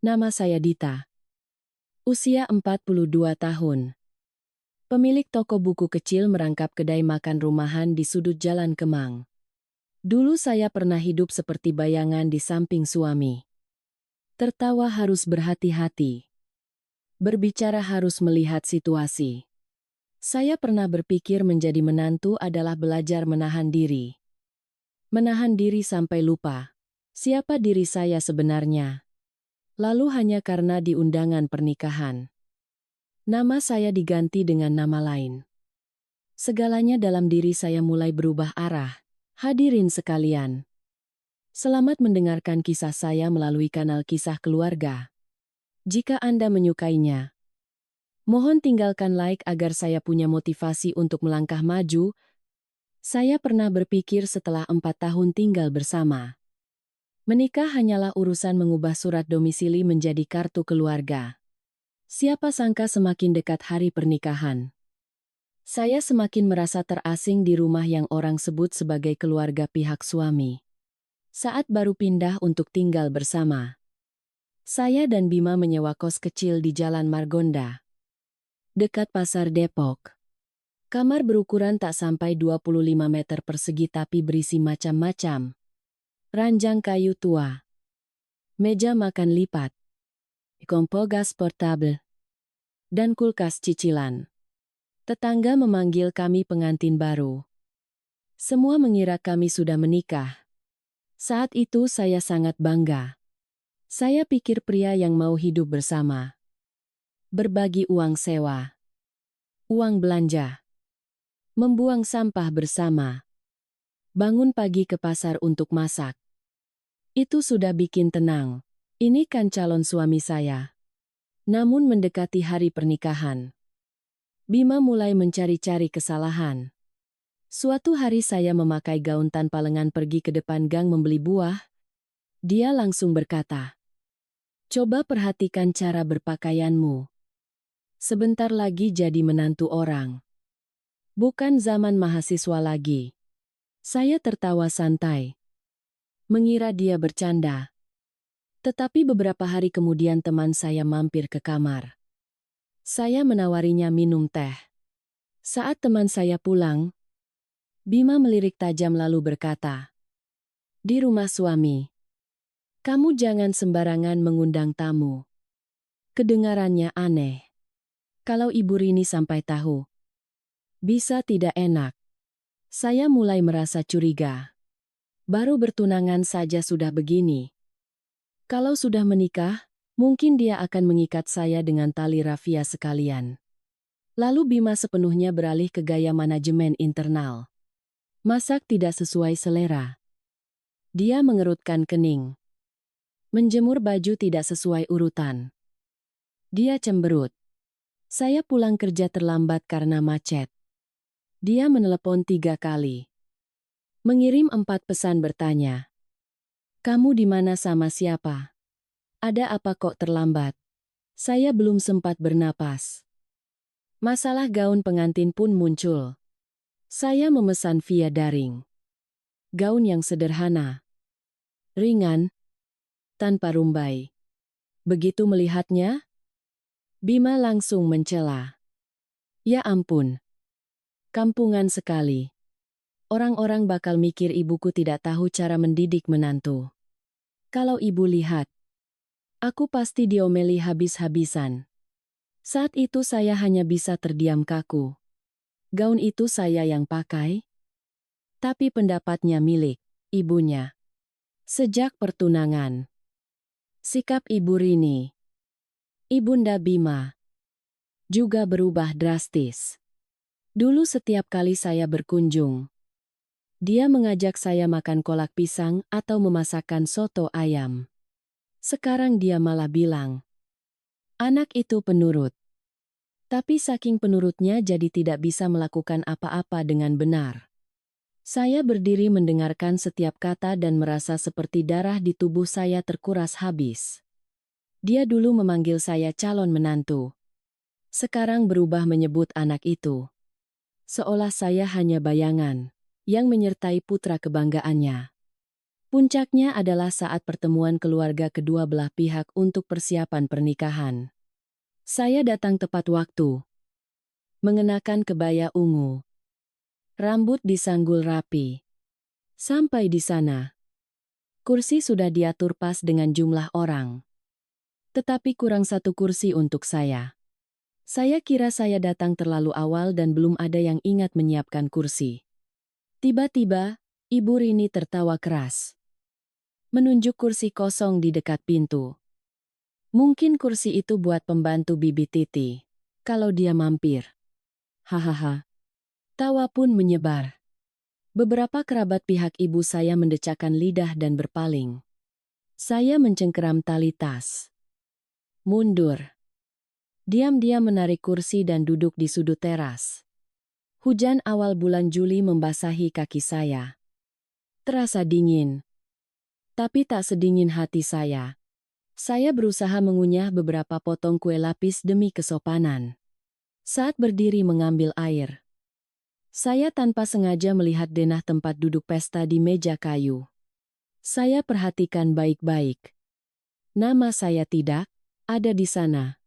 Nama saya Dita. Usia 42 tahun. Pemilik toko buku kecil merangkap kedai makan rumahan di sudut Jalan Kemang. Dulu saya pernah hidup seperti bayangan di samping suami. Tertawa harus berhati-hati. Berbicara harus melihat situasi. Saya pernah berpikir menjadi menantu adalah belajar menahan diri. Menahan diri sampai lupa siapa diri saya sebenarnya. Lalu hanya karena di undangan pernikahan, nama saya diganti dengan nama lain. Segalanya dalam diri saya mulai berubah arah. Hadirin sekalian, selamat mendengarkan kisah saya melalui kanal Kisah Keluarga. Jika Anda menyukainya, mohon tinggalkan like agar saya punya motivasi untuk melangkah maju. Saya pernah berpikir setelah 4 tahun tinggal bersama, menikah hanyalah urusan mengubah surat domisili menjadi kartu keluarga. Siapa sangka semakin dekat hari pernikahan, saya semakin merasa terasing di rumah yang orang sebut sebagai keluarga pihak suami. Saat baru pindah untuk tinggal bersama, saya dan Bima menyewa kos kecil di Jalan Margonda, dekat Pasar Depok. Kamar berukuran tak sampai 25 meter persegi tapi berisi macam-macam. Ranjang kayu tua, meja makan lipat, kompor gas portable, dan kulkas cicilan. Tetangga memanggil kami pengantin baru. Semua mengira kami sudah menikah. Saat itu saya sangat bangga. Saya pikir pria yang mau hidup bersama, berbagi uang sewa, uang belanja, membuang sampah bersama, bangun pagi ke pasar untuk masak. Itu sudah bikin tenang. Ini kan calon suami saya. Namun mendekati hari pernikahan, Bima mulai mencari-cari kesalahan. Suatu hari saya memakai gaun tanpa lengan pergi ke depan gang membeli buah. Dia langsung berkata, "Coba perhatikan cara berpakaianmu. Sebentar lagi jadi menantu orang. Bukan zaman mahasiswa lagi." Saya tertawa santai, mengira dia bercanda. Tetapi beberapa hari kemudian teman saya mampir ke kamar. Saya menawarinya minum teh. Saat teman saya pulang, Bima melirik tajam lalu berkata, "Di rumah suami, kamu jangan sembarangan mengundang tamu." Kedengarannya aneh. Kalau Ibu Rini sampai tahu, bisa tidak enak. Saya mulai merasa curiga. Baru bertunangan saja sudah begini. Kalau sudah menikah, mungkin dia akan mengikat saya dengan tali rafia sekalian. Lalu Bima sepenuhnya beralih ke gaya manajemen internal. Masak tidak sesuai selera. Dia mengerutkan kening. Menjemur baju tidak sesuai urutan. Dia cemberut. Saya pulang kerja terlambat karena macet. Dia menelepon 3 kali. Mengirim 4 pesan bertanya, "Kamu di mana sama siapa? Ada apa kok terlambat?" Saya belum sempat bernapas. Masalah gaun pengantin pun muncul. Saya memesan via daring. Gaun yang sederhana, ringan, tanpa rumbai. Begitu melihatnya, Bima langsung mencela. "Ya ampun, kampungan sekali. Orang-orang bakal mikir ibuku tidak tahu cara mendidik menantu. Kalau ibu lihat, aku pasti diomeli habis-habisan." Saat itu saya hanya bisa terdiam kaku. Gaun itu saya yang pakai, tapi pendapatnya milik ibunya. Sejak pertunangan, sikap Ibu Rini, Ibunda Bima, juga berubah drastis. Dulu setiap kali saya berkunjung, dia mengajak saya makan kolak pisang atau memasakkan soto ayam. Sekarang dia malah bilang, anak itu penurut. Tapi saking penurutnya jadi tidak bisa melakukan apa-apa dengan benar. Saya berdiri mendengarkan setiap kata dan merasa seperti darah di tubuh saya terkuras habis. Dia dulu memanggil saya calon menantu. Sekarang berubah menyebut anak itu. Seolah saya hanya bayangan yang menyertai putra kebanggaannya. Puncaknya adalah saat pertemuan keluarga kedua belah pihak untuk persiapan pernikahan. Saya datang tepat waktu. Mengenakan kebaya ungu. Rambut disanggul rapi. Sampai di sana, kursi sudah diatur pas dengan jumlah orang. Tetapi kurang satu kursi untuk saya. Saya kira saya datang terlalu awal dan belum ada yang ingat menyiapkan kursi. Tiba-tiba, Ibu Rini tertawa keras. Menunjuk kursi kosong di dekat pintu. Mungkin kursi itu buat pembantu Bibi Titi. Kalau dia mampir. Hahaha. Tawa pun menyebar. Beberapa kerabat pihak ibu saya mendecakkan lidah dan berpaling. Saya mencengkeram tali tas. Mundur. Diam-diam menarik kursi dan duduk di sudut teras. Hujan awal bulan Juli membasahi kaki saya. Terasa dingin. Tapi tak sedingin hati saya. Saya berusaha mengunyah beberapa potong kue lapis demi kesopanan. Saat berdiri mengambil air, saya tanpa sengaja melihat denah tempat duduk pesta di meja kayu. Saya perhatikan baik-baik. Nama saya tidak ada di sana.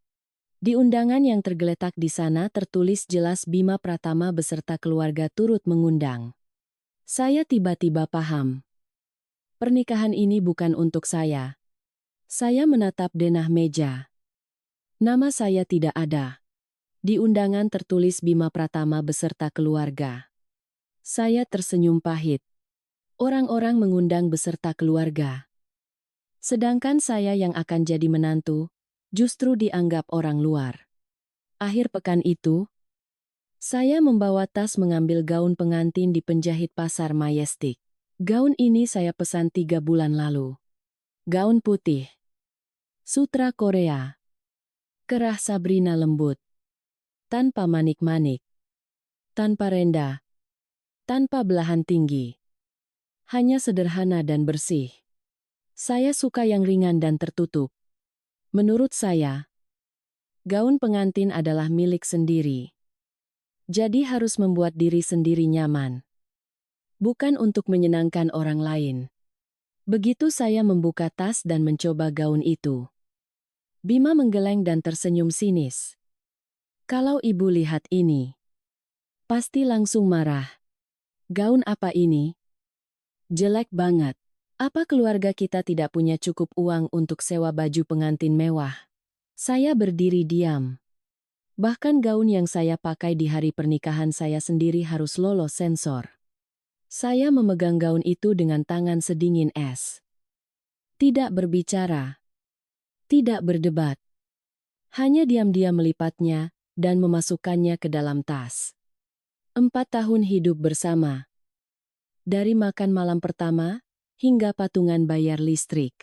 Di undangan yang tergeletak di sana tertulis jelas Bima Pratama beserta keluarga turut mengundang. Saya tiba-tiba paham. Pernikahan ini bukan untuk saya. Saya menatap denah meja. Nama saya tidak ada. Di undangan tertulis Bima Pratama beserta keluarga. Saya tersenyum pahit. Orang-orang mengundang beserta keluarga. Sedangkan saya yang akan jadi menantu, justru dianggap orang luar. Akhir pekan itu, saya membawa tas mengambil gaun pengantin di penjahit pasar Majestic. Gaun ini saya pesan 3 bulan lalu. Gaun putih. Sutra Korea. Kerah Sabrina lembut. Tanpa manik-manik. Tanpa rendah. Tanpa belahan tinggi. Hanya sederhana dan bersih. Saya suka yang ringan dan tertutup. Menurut saya, gaun pengantin adalah milik sendiri. Jadi harus membuat diri sendiri nyaman. Bukan untuk menyenangkan orang lain. Begitu saya membuka tas dan mencoba gaun itu, Bima menggeleng dan tersenyum sinis. Kalau ibu lihat ini, pasti langsung marah. Gaun apa ini? Jelek banget. Apa keluarga kita tidak punya cukup uang untuk sewa baju pengantin mewah? Saya berdiri diam. Bahkan gaun yang saya pakai di hari pernikahan saya sendiri harus lolos sensor. Saya memegang gaun itu dengan tangan sedingin es. Tidak berbicara. Tidak berdebat. Hanya diam-diam melipatnya dan memasukkannya ke dalam tas. 4 tahun hidup bersama. Dari makan malam pertama, hingga patungan bayar listrik.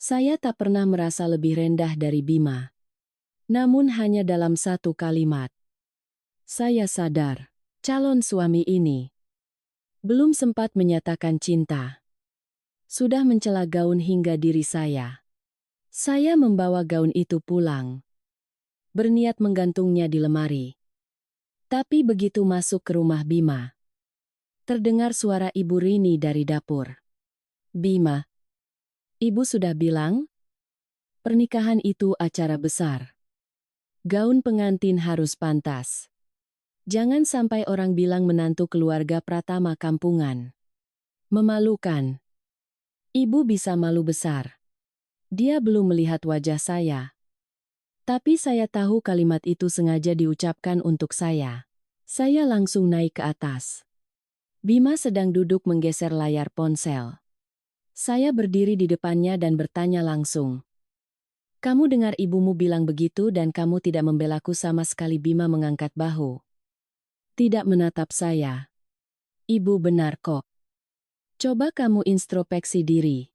Saya tak pernah merasa lebih rendah dari Bima. Namun hanya dalam satu kalimat. Saya sadar, calon suami ini belum sempat menyatakan cinta. Sudah mencela gaun hingga diri saya. Saya membawa gaun itu pulang. Berniat menggantungnya di lemari. Tapi begitu masuk ke rumah Bima, terdengar suara Ibu Rini dari dapur. Bima, ibu sudah bilang? Pernikahan itu acara besar. Gaun pengantin harus pantas. Jangan sampai orang bilang menantu keluarga Pratama kampungan. Memalukan. Ibu bisa malu besar. Dia belum melihat wajah saya. Tapi saya tahu kalimat itu sengaja diucapkan untuk saya. Saya langsung naik ke atas. Bima sedang duduk menggeser layar ponsel. Saya berdiri di depannya dan bertanya langsung. Kamu dengar ibumu bilang begitu dan kamu tidak membelaku sama sekali. Bima mengangkat bahu. Tidak menatap saya. Ibu benar kok. Coba kamu introspeksi diri.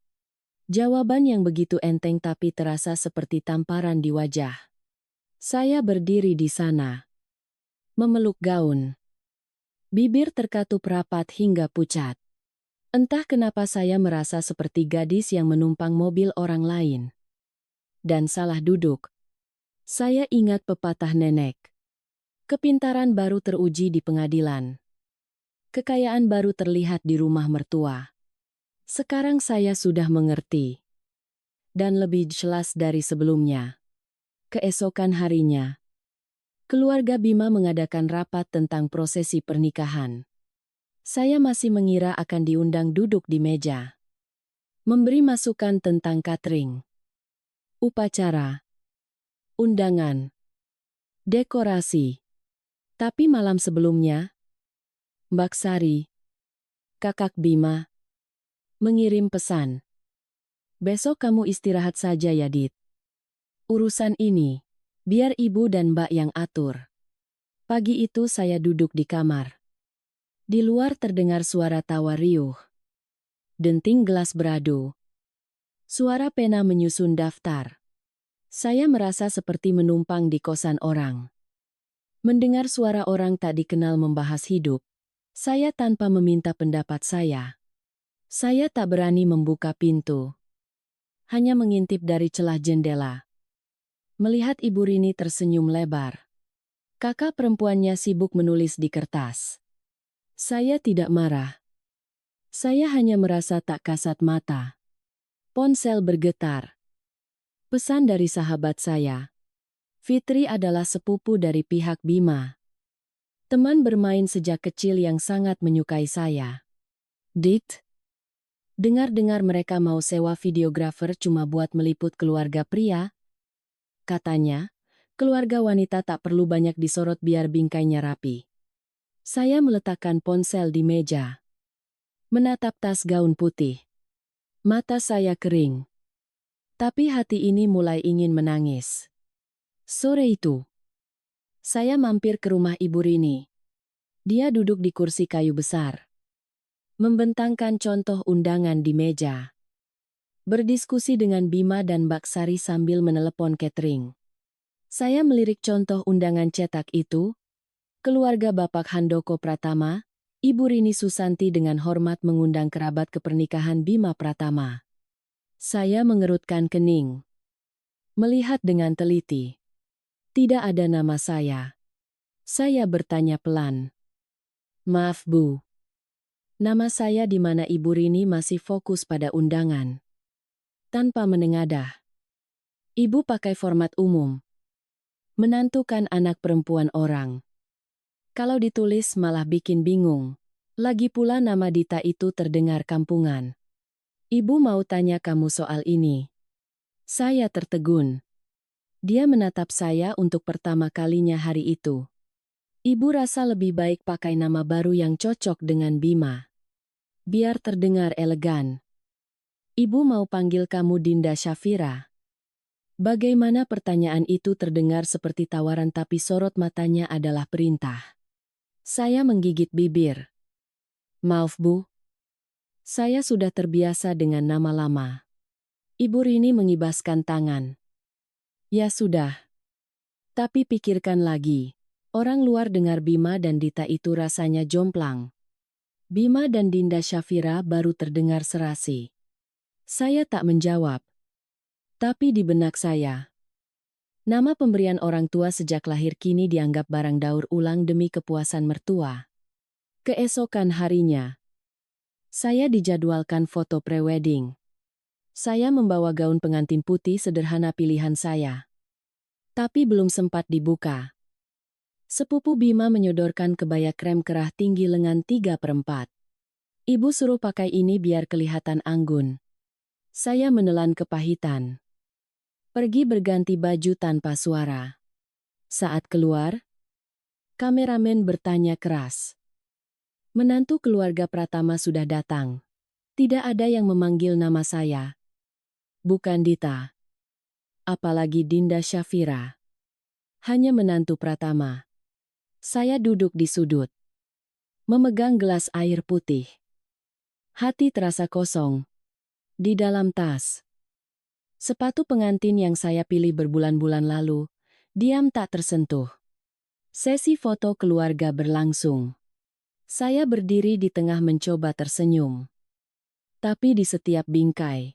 Jawaban yang begitu enteng tapi terasa seperti tamparan di wajah. Saya berdiri di sana. Memeluk gaun. Bibir terkatup rapat hingga pucat. Entah kenapa saya merasa seperti gadis yang menumpang mobil orang lain. Dan salah duduk. Saya ingat pepatah nenek. Kepintaran baru teruji di pengadilan. Kekayaan baru terlihat di rumah mertua. Sekarang saya sudah mengerti. Dan lebih jelas dari sebelumnya. Keesokan harinya, keluarga Bima mengadakan rapat tentang prosesi pernikahan. Saya masih mengira akan diundang duduk di meja. Memberi masukan tentang catering, upacara, undangan, dekorasi. Tapi malam sebelumnya, Mbak Sari, kakak Bima, mengirim pesan. Besok kamu istirahat saja ya, Dit. Urusan ini, biar ibu dan mbak yang atur. Pagi itu saya duduk di kamar. Di luar terdengar suara tawa riuh. Denting gelas beradu. Suara pena menyusun daftar. Saya merasa seperti menumpang di kosan orang. Mendengar suara orang tak dikenal membahas hidup, saya tanpa meminta pendapat saya. Saya tak berani membuka pintu. Hanya mengintip dari celah jendela. Melihat Ibu Rini tersenyum lebar. Kakak perempuannya sibuk menulis di kertas. Saya tidak marah. Saya hanya merasa tak kasat mata. Ponsel bergetar. Pesan dari sahabat saya. Fitri adalah sepupu dari pihak Bima. Teman bermain sejak kecil yang sangat menyukai saya. Dit, dengar-dengar mereka mau sewa videografer cuma buat meliput keluarga pria. Katanya, keluarga wanita tak perlu banyak disorot biar bingkainya rapi. Saya meletakkan ponsel di meja. Menatap tas gaun putih. Mata saya kering. Tapi hati ini mulai ingin menangis. Sore itu, saya mampir ke rumah Ibu Rini. Dia duduk di kursi kayu besar. Membentangkan contoh undangan di meja. Berdiskusi dengan Bima dan Mbak Sari sambil menelepon catering. Saya melirik contoh undangan cetak itu. Keluarga Bapak Handoko Pratama, Ibu Rini Susanti dengan hormat mengundang kerabat ke pernikahan Bima Pratama. Saya mengerutkan kening. Melihat dengan teliti. Tidak ada nama saya. Saya bertanya pelan. Maaf Bu. Nama saya di mana Ibu Rini masih fokus pada undangan. Tanpa menengadah. Ibu pakai format umum. Menantu kan anak perempuan orang. Kalau ditulis malah bikin bingung. Lagi pula nama Dita itu terdengar kampungan. Ibu mau tanya kamu soal ini. Saya tertegun. Dia menatap saya untuk pertama kalinya hari itu. Ibu rasa lebih baik pakai nama baru yang cocok dengan Bima. Biar terdengar elegan. Ibu mau panggil kamu Dinda Syafira. Bagaimana pertanyaan itu terdengar seperti tawaran tapi sorot matanya adalah perintah. Saya menggigit bibir. Maaf Bu. Saya sudah terbiasa dengan nama lama. Ibu Rini mengibaskan tangan. Ya sudah. Tapi pikirkan lagi. Orang luar dengar Bima dan Dita itu rasanya jomplang. Bima dan Dinda Syafira baru terdengar serasi. Saya tak menjawab. Tapi di benak saya, nama pemberian orang tua sejak lahir kini dianggap barang daur ulang demi kepuasan mertua. Keesokan harinya, saya dijadwalkan foto prewedding. Saya membawa gaun pengantin putih sederhana pilihan saya. Tapi belum sempat dibuka. Sepupu Bima menyodorkan kebaya krem kerah tinggi lengan 3/4. Ibu suruh pakai ini biar kelihatan anggun. Saya menelan kepahitan. Pergi berganti baju tanpa suara. Saat keluar, kameramen bertanya keras. Menantu keluarga Pratama sudah datang. Tidak ada yang memanggil nama saya. Bukan Dita. Apalagi Dinda Syafira. Hanya menantu Pratama. Saya duduk di sudut. Memegang gelas air putih. Hati terasa kosong. Di dalam tas. Sepatu pengantin yang saya pilih berbulan-bulan lalu, diam tak tersentuh. Sesi foto keluarga berlangsung. Saya berdiri di tengah mencoba tersenyum. Tapi di setiap bingkai,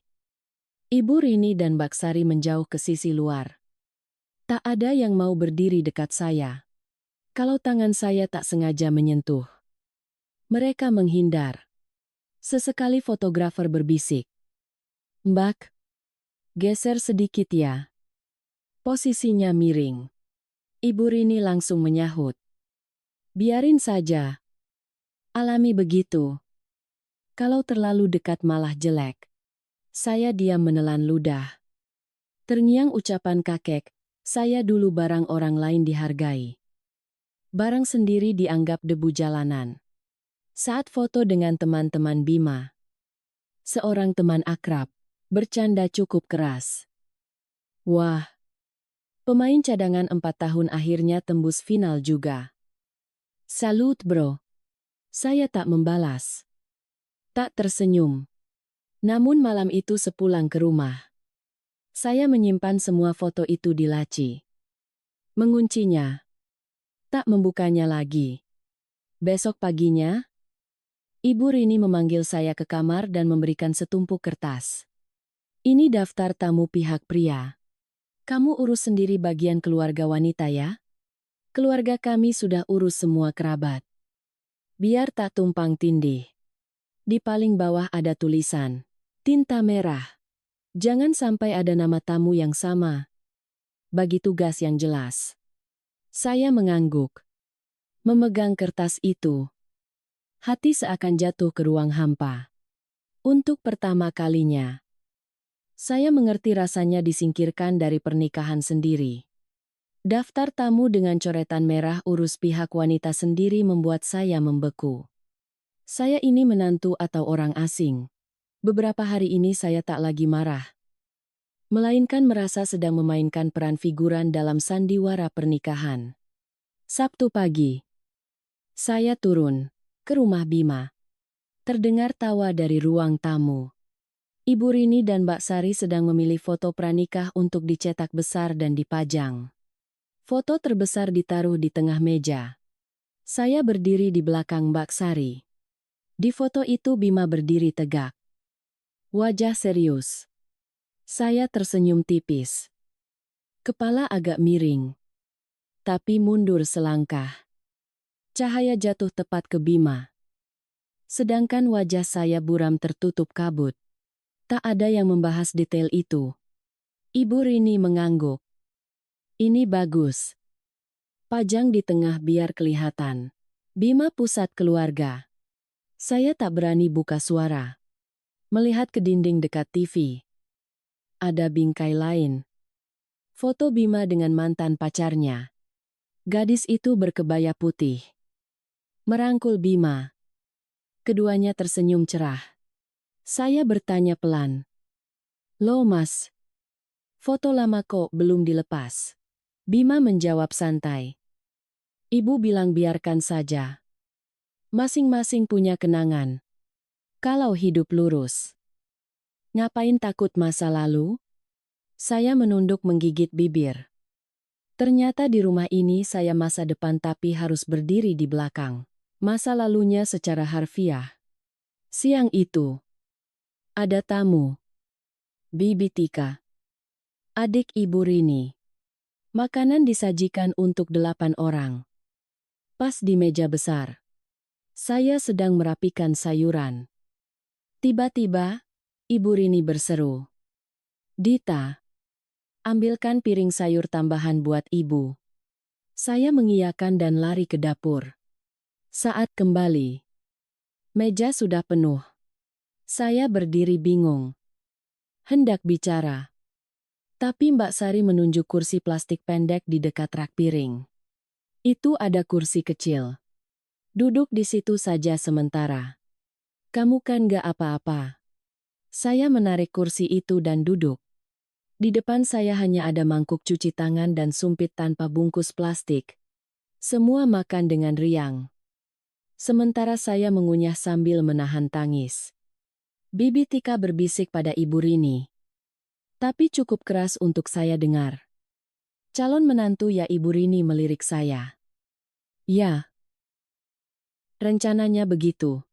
Ibu Rini dan Mbak Sari menjauh ke sisi luar. Tak ada yang mau berdiri dekat saya. Kalau tangan saya tak sengaja menyentuh, mereka menghindar. Sesekali fotografer berbisik. Mbak, geser sedikit ya. Posisinya miring. Ibu Rini langsung menyahut. Biarin saja. Alami begitu. Kalau terlalu dekat malah jelek. Saya diam menelan ludah. Terngiang ucapan kakek, saya dulu barang orang lain dihargai. Barang sendiri dianggap debu jalanan. Saat foto dengan teman-teman Bima, seorang teman akrab, bercanda cukup keras. Wah, pemain cadangan 4 tahun akhirnya tembus final juga. Salut bro. Saya tak membalas. Tak tersenyum. Namun malam itu sepulang ke rumah, saya menyimpan semua foto itu di laci. Menguncinya. Tak membukanya lagi. Besok paginya, Ibu Rini memanggil saya ke kamar dan memberikan setumpuk kertas. Ini daftar tamu pihak pria. Kamu urus sendiri bagian keluarga wanita ya? Keluarga kami sudah urus semua kerabat. Biar tak tumpang tindih. Di paling bawah ada tulisan, tinta merah. Jangan sampai ada nama tamu yang sama. Bagi tugas yang jelas. Saya mengangguk. Memegang kertas itu. Hati seakan jatuh ke ruang hampa. Untuk pertama kalinya, saya mengerti rasanya disingkirkan dari pernikahan sendiri. Daftar tamu dengan coretan merah urus pihak wanita sendiri membuat saya membeku. Saya ini menantu atau orang asing. Beberapa hari ini saya tak lagi marah. Melainkan merasa sedang memainkan peran figuran dalam sandiwara pernikahan. Sabtu pagi. Saya turun ke rumah Bima. Terdengar tawa dari ruang tamu. Ibu Rini dan Mbak Sari sedang memilih foto pranikah untuk dicetak besar dan dipajang. Foto terbesar ditaruh di tengah meja. Saya berdiri di belakang Mbak Sari. Di foto itu Bima berdiri tegak. Wajah serius. Saya tersenyum tipis. Kepala agak miring. Tapi mundur selangkah. Cahaya jatuh tepat ke Bima. Sedangkan wajah saya buram tertutup kabut. Tak ada yang membahas detail itu. Ibu Rini mengangguk. Ini bagus. Pajang di tengah biar kelihatan. Bima pusat keluarga. Saya tak berani buka suara. Melihat ke dinding dekat TV. Ada bingkai lain. Foto Bima dengan mantan pacarnya. Gadis itu berkebaya putih. Merangkul Bima. Keduanya tersenyum cerah. Saya bertanya pelan. Loh mas, foto lama kok belum dilepas? Bima menjawab santai. Ibu bilang biarkan saja. Masing-masing punya kenangan. Kalau hidup lurus. Ngapain takut masa lalu? Saya menunduk menggigit bibir. Ternyata di rumah ini saya masa depan tapi harus berdiri di belakang. Masa lalunya secara harfiah. Siang itu, ada tamu. Bibi Tika. Adik Ibu Rini. Makanan disajikan untuk 8 orang. Pas di meja besar. Saya sedang merapikan sayuran. Tiba-tiba, Ibu Rini berseru. Dita, ambilkan piring sayur tambahan buat ibu. Saya mengiyakan dan lari ke dapur. Saat kembali, meja sudah penuh. Saya berdiri bingung. Hendak bicara. Tapi Mbak Sari menunjuk kursi plastik pendek di dekat rak piring. Itu ada kursi kecil. Duduk di situ saja sementara. Kamu kan gak apa-apa. Saya menarik kursi itu dan duduk. Di depan saya hanya ada mangkuk cuci tangan dan sumpit tanpa bungkus plastik. Semua makan dengan riang. Sementara saya mengunyah sambil menahan tangis. Bibi Tika berbisik pada Ibu Rini. Tapi cukup keras untuk saya dengar. Calon menantu ya Ibu Rini melirik saya. Ya. Rencananya begitu.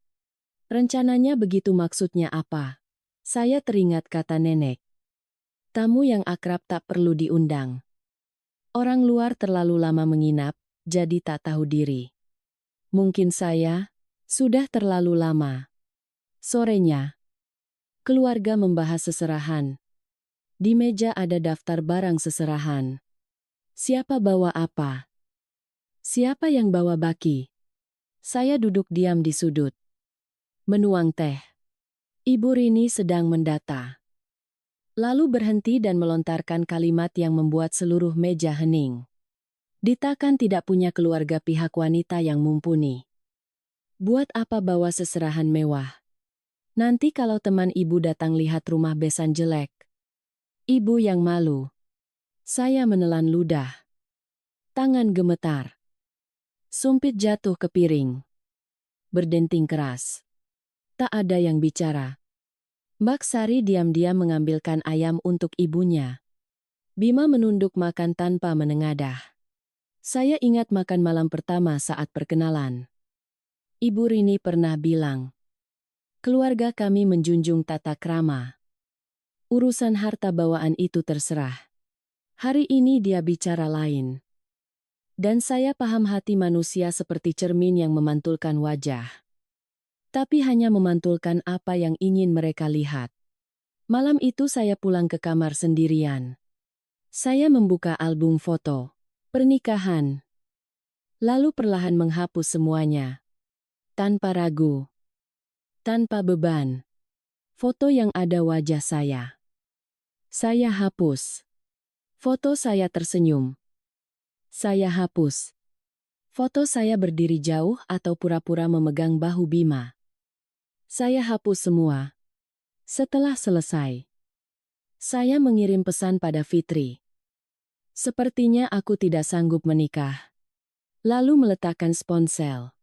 Rencananya begitu maksudnya apa? Saya teringat kata nenek. Tamu yang akrab tak perlu diundang. Orang luar terlalu lama menginap, jadi tak tahu diri. Mungkin saya sudah terlalu lama. Sorenya, keluarga membahas seserahan. Di meja ada daftar barang seserahan. Siapa bawa apa? Siapa yang bawa baki? Saya duduk diam di sudut, menuang teh. Ibu Rini sedang mendata. Lalu berhenti dan melontarkan kalimat yang membuat seluruh meja hening. Dita kan tidak punya keluarga pihak wanita yang mumpuni. Buat apa bawa seserahan mewah? Nanti kalau teman ibu datang lihat rumah besan jelek. Ibu yang malu. Saya menelan ludah. Tangan gemetar. Sumpit jatuh ke piring. Berdenting keras. Tak ada yang bicara. Mbak Sari diam-diam mengambilkan ayam untuk ibunya. Bima menunduk makan tanpa menengadah. Saya ingat makan malam pertama saat perkenalan. Ibu Rini pernah bilang, keluarga kami menjunjung tata krama. Urusan harta bawaan itu terserah. Hari ini dia bicara lain. Dan saya paham hati manusia seperti cermin yang memantulkan wajah. Tapi hanya memantulkan apa yang ingin mereka lihat. Malam itu saya pulang ke kamar sendirian. Saya membuka album foto pernikahan. Lalu perlahan menghapus semuanya. Tanpa ragu. Tanpa beban. Foto yang ada wajah saya. Saya hapus. Foto saya tersenyum. Saya hapus. Foto saya berdiri jauh atau pura-pura memegang bahu Bima. Saya hapus semua. Setelah selesai, saya mengirim pesan pada Fitri. Sepertinya aku tidak sanggup menikah. Lalu meletakkan sponsel.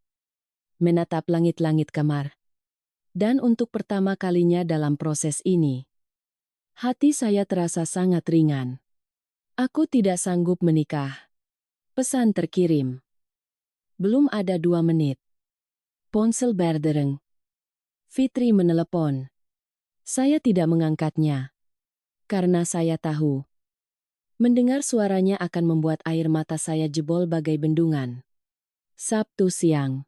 Menatap langit-langit kamar. Dan untuk pertama kalinya dalam proses ini, hati saya terasa sangat ringan. Aku tidak sanggup menikah. Pesan terkirim. Belum ada 2 menit. Ponsel berdereng. Fitri menelepon. Saya tidak mengangkatnya. Karena saya tahu. Mendengar suaranya akan membuat air mata saya jebol bagai bendungan. Sabtu siang.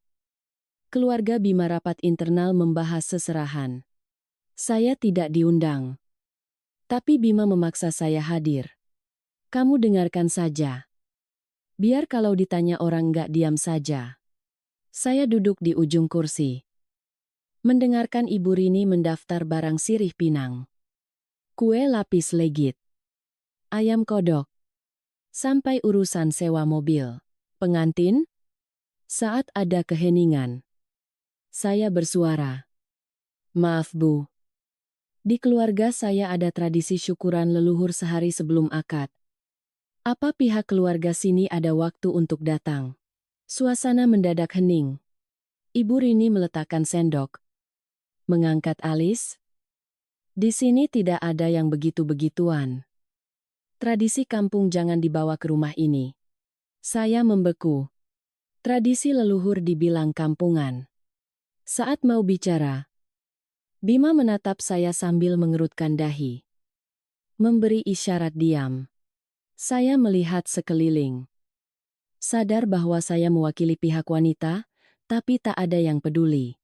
Keluarga Bima rapat internal membahas seserahan. Saya tidak diundang. Tapi Bima memaksa saya hadir. Kamu dengarkan saja. Biar kalau ditanya orang nggak diam saja. Saya duduk di ujung kursi. Mendengarkan Ibu Rini mendaftar barang sirih pinang. Kue lapis legit. Ayam kodok. Sampai urusan sewa mobil. Pengantin? Saat ada keheningan. Saya bersuara. Maaf Bu. Di keluarga saya ada tradisi syukuran leluhur sehari sebelum akad. Apa pihak keluarga sini ada waktu untuk datang? Suasana mendadak hening. Ibu Rini meletakkan sendok. Mengangkat alis. Di sini tidak ada yang begitu-begituan. Tradisi kampung jangan dibawa ke rumah ini. Saya membeku. Tradisi leluhur dibilang kampungan. Saat mau bicara, Bima menatap saya sambil mengerutkan dahi. Memberi isyarat diam. Saya melihat sekeliling. Sadar bahwa saya mewakili pihak wanita, tapi tak ada yang peduli.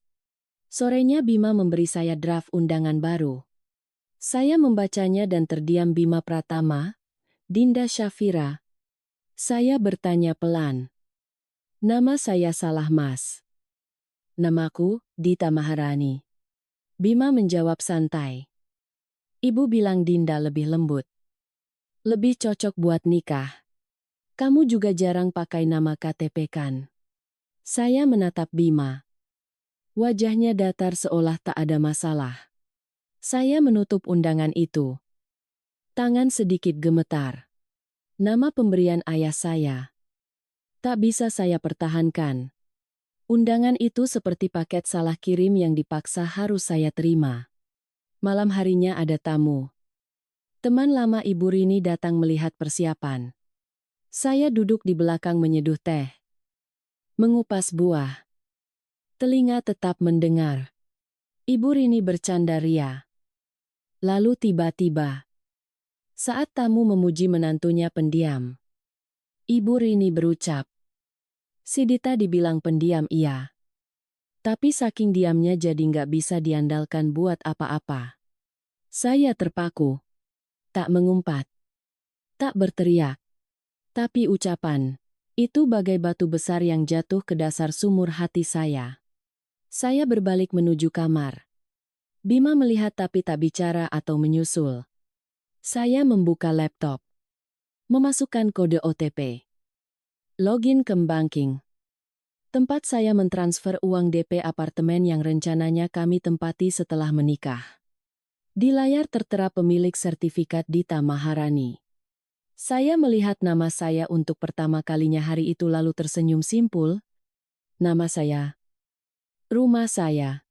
Sorenya Bima memberi saya draft undangan baru. Saya membacanya dan terdiam. Bima Pratama, Dinda Syafira. Saya bertanya pelan. Nama saya salah Mas. Namaku, Dita Maharani. Bima menjawab santai. Ibu bilang Dinda lebih lembut. Lebih cocok buat nikah. Kamu juga jarang pakai nama KTP kan? Saya menatap Bima. Wajahnya datar seolah tak ada masalah. Saya menutup undangan itu. Tangan sedikit gemetar. Nama pemberian ayah saya. Tak bisa saya pertahankan. Undangan itu seperti paket salah kirim yang dipaksa harus saya terima. Malam harinya ada tamu. Teman lama Ibu Rini datang melihat persiapan. Saya duduk di belakang menyeduh teh. Mengupas buah. Telinga tetap mendengar. Ibu Rini bercanda ria. Lalu tiba-tiba, saat tamu memuji menantunya pendiam, Ibu Rini berucap. Si Dita dibilang pendiam iya. Tapi saking diamnya jadi nggak bisa diandalkan buat apa-apa. Saya terpaku. Tak mengumpat. Tak berteriak. Tapi ucapan. Itu bagai batu besar yang jatuh ke dasar sumur hati saya. Saya berbalik menuju kamar. Bima melihat tapi tak bicara atau menyusul. Saya membuka laptop. Memasukkan kode OTP. Login ke banking. Tempat saya mentransfer uang DP apartemen yang rencananya kami tempati setelah menikah. Di layar tertera pemilik sertifikat Dita Maharani. Saya melihat nama saya untuk pertama kalinya hari itu lalu tersenyum simpul. Nama saya. Rumah saya.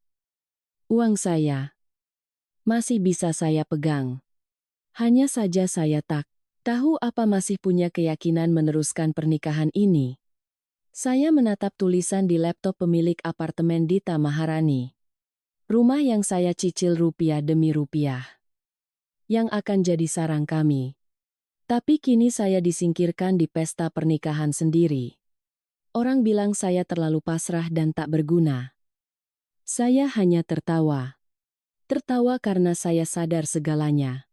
Uang saya. Masih bisa saya pegang. Hanya saja saya tak tahu apa masih punya keyakinan meneruskan pernikahan ini. Saya menatap tulisan di laptop pemilik apartemen Dita Maharani. Rumah yang saya cicil rupiah demi rupiah. Yang akan jadi sarang kami. Tapi kini saya disingkirkan di pesta pernikahan sendiri. Orang bilang saya terlalu pasrah dan tak berguna. Saya hanya tertawa. Tertawa karena saya sadar segalanya.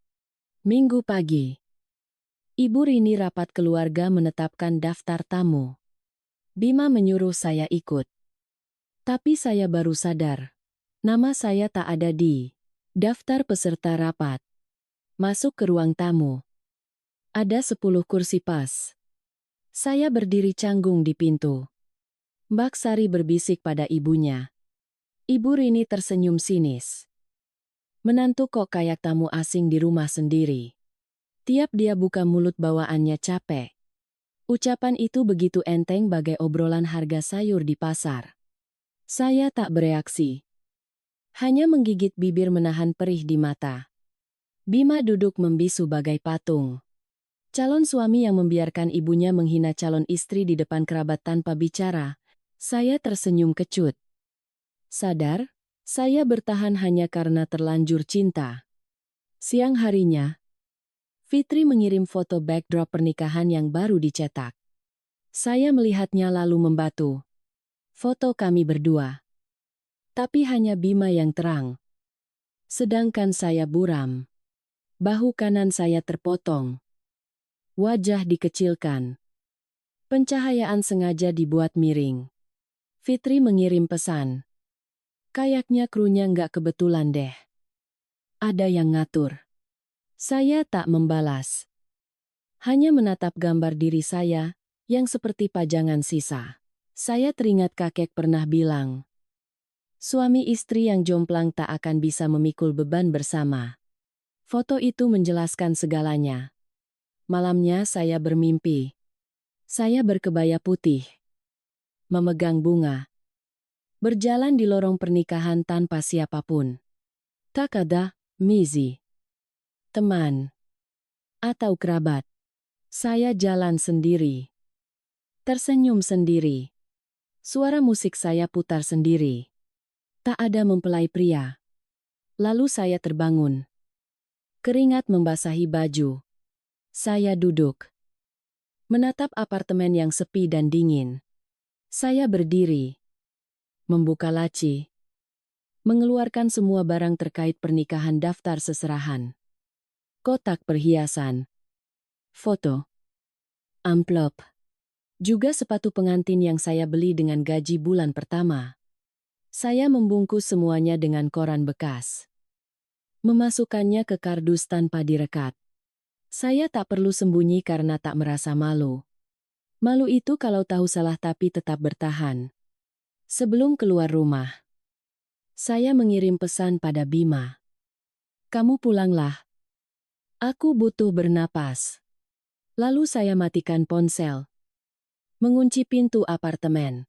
Minggu pagi. Ibu Rini rapat keluarga menetapkan daftar tamu. Bima menyuruh saya ikut. Tapi saya baru sadar. Nama saya tak ada di daftar peserta rapat. Masuk ke ruang tamu. Ada 10 kursi pas. Saya berdiri canggung di pintu. Mbak Sari berbisik pada ibunya. Ibu Rini tersenyum sinis. Menantu kok kayak tamu asing di rumah sendiri. Tiap dia buka mulut bawaannya capek. Ucapan itu begitu enteng bagai obrolan harga sayur di pasar. Saya tak bereaksi. Hanya menggigit bibir menahan perih di mata. Bima duduk membisu bagai patung. Calon suami yang membiarkan ibunya menghina calon istri di depan kerabat tanpa bicara. Saya tersenyum kecut. Sadar, saya bertahan hanya karena terlanjur cinta. Siang harinya, Fitri mengirim foto backdrop pernikahan yang baru dicetak. Saya melihatnya lalu membatu. Foto kami berdua. Tapi hanya Bima yang terang. Sedangkan saya buram. Bahu kanan saya terpotong. Wajah dikecilkan. Pencahayaan sengaja dibuat miring. Fitri mengirim pesan. Kayaknya krunya nggak kebetulan deh. Ada yang ngatur. Saya tak membalas. Hanya menatap gambar diri saya, yang seperti pajangan sisa. Saya teringat kakek pernah bilang, suami istri yang jomplang tak akan bisa memikul beban bersama. Foto itu menjelaskan segalanya. Malamnya saya bermimpi. Saya berkebaya putih. Memegang bunga. Berjalan di lorong pernikahan tanpa siapapun. Tak ada mizi, teman, atau kerabat. Saya jalan sendiri. Tersenyum sendiri. Suara musik saya putar sendiri. Tak ada mempelai pria. Lalu saya terbangun. Keringat membasahi baju. Saya duduk. Menatap apartemen yang sepi dan dingin. Saya berdiri. Membuka laci. Mengeluarkan semua barang terkait pernikahan daftar seserahan. Kotak perhiasan. Foto. Amplop. Juga sepatu pengantin yang saya beli dengan gaji bulan pertama. Saya membungkus semuanya dengan koran bekas. Memasukkannya ke kardus tanpa direkat. Saya tak perlu sembunyi karena tak merasa malu. Malu itu kalau tahu salah tapi tetap bertahan. Sebelum keluar rumah, saya mengirim pesan pada Bima. Kamu pulanglah. Aku butuh bernapas. Lalu saya matikan ponsel. Mengunci pintu apartemen.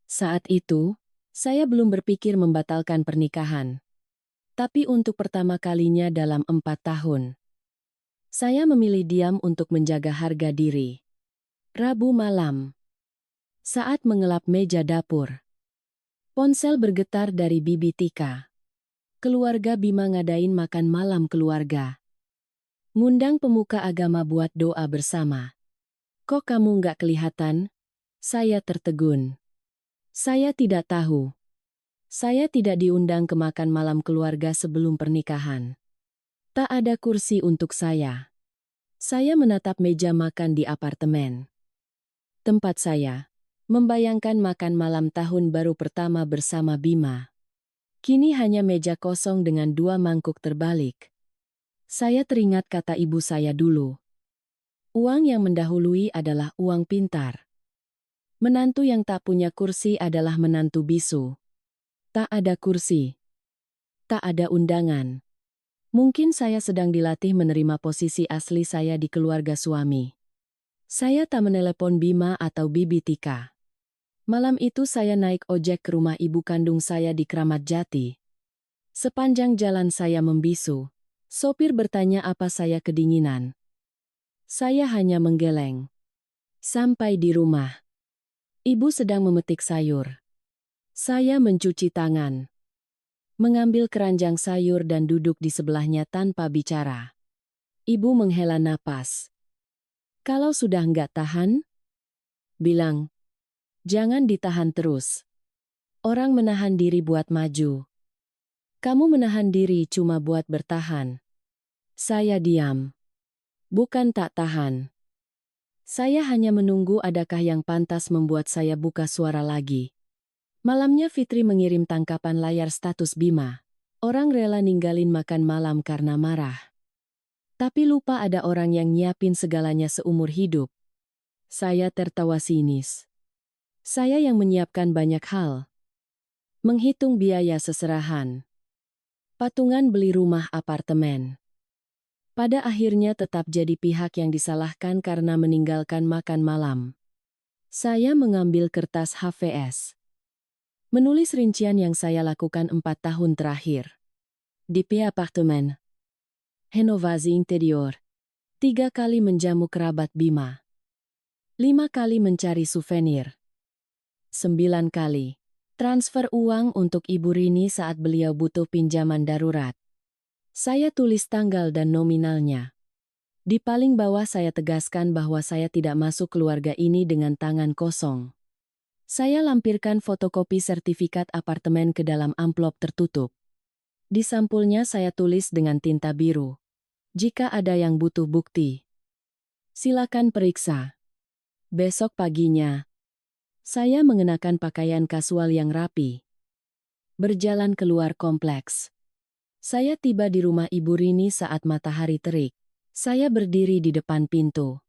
Saat itu, saya belum berpikir membatalkan pernikahan. Tapi untuk pertama kalinya dalam 4 tahun. Saya memilih diam untuk menjaga harga diri. Rabu malam. Saat mengelap meja dapur. Ponsel bergetar dari Bibi Tika. Keluarga Bima ngadain makan malam keluarga. Ngundang pemuka agama buat doa bersama. Kok kamu nggak kelihatan? Saya tertegun. Saya tidak tahu. Saya tidak diundang ke makan malam keluarga sebelum pernikahan. Tak ada kursi untuk saya. Saya menatap meja makan di apartemen tempat saya, membayangkan makan malam tahun baru pertama bersama Bima. Kini hanya meja kosong dengan 2 mangkuk terbalik. Saya teringat kata ibu saya dulu. Uang yang mendahului adalah uang pintar. Menantu yang tak punya kursi adalah menantu bisu. Tak ada kursi. Tak ada undangan. Mungkin saya sedang dilatih menerima posisi asli saya di keluarga suami. Saya tak menelepon Bima atau Bibi Tika. Malam itu saya naik ojek ke rumah ibu kandung saya di Kramat Jati. Sepanjang jalan saya membisu. Sopir bertanya apa saya kedinginan. Saya hanya menggeleng. Sampai di rumah, ibu sedang memetik sayur. Saya mencuci tangan, mengambil keranjang sayur dan duduk di sebelahnya tanpa bicara. Ibu menghela napas. Kalau sudah nggak tahan, bilang, jangan ditahan terus. Orang menahan diri buat maju. Kamu menahan diri cuma buat bertahan. Saya diam. Bukan tak tahan. Saya hanya menunggu adakah yang pantas membuat saya buka suara lagi. Malamnya Fitri mengirim tangkapan layar status Bima. Orang rela ninggalin makan malam karena marah. Tapi lupa ada orang yang nyiapin segalanya seumur hidup. Saya tertawa sinis. Saya yang menyiapkan banyak hal. Menghitung biaya seserahan. Patungan beli rumah apartemen. Pada akhirnya tetap jadi pihak yang disalahkan karena meninggalkan makan malam. Saya mengambil kertas HVS. Menulis rincian yang saya lakukan 4 tahun terakhir. DP apartemen. Renovasi interior. 3 kali menjamu kerabat Bima. 5 kali mencari souvenir. 9 kali. Transfer uang untuk Ibu Rini saat beliau butuh pinjaman darurat. Saya tulis tanggal dan nominalnya. Di paling bawah saya tegaskan bahwa saya tidak masuk keluarga ini dengan tangan kosong. Saya lampirkan fotokopi sertifikat apartemen ke dalam amplop tertutup. Di sampulnya saya tulis dengan tinta biru. Jika ada yang butuh bukti, silakan periksa. Besok paginya, saya mengenakan pakaian kasual yang rapi. Berjalan keluar kompleks. Saya tiba di rumah Ibu Rini saat matahari terik. Saya berdiri di depan pintu.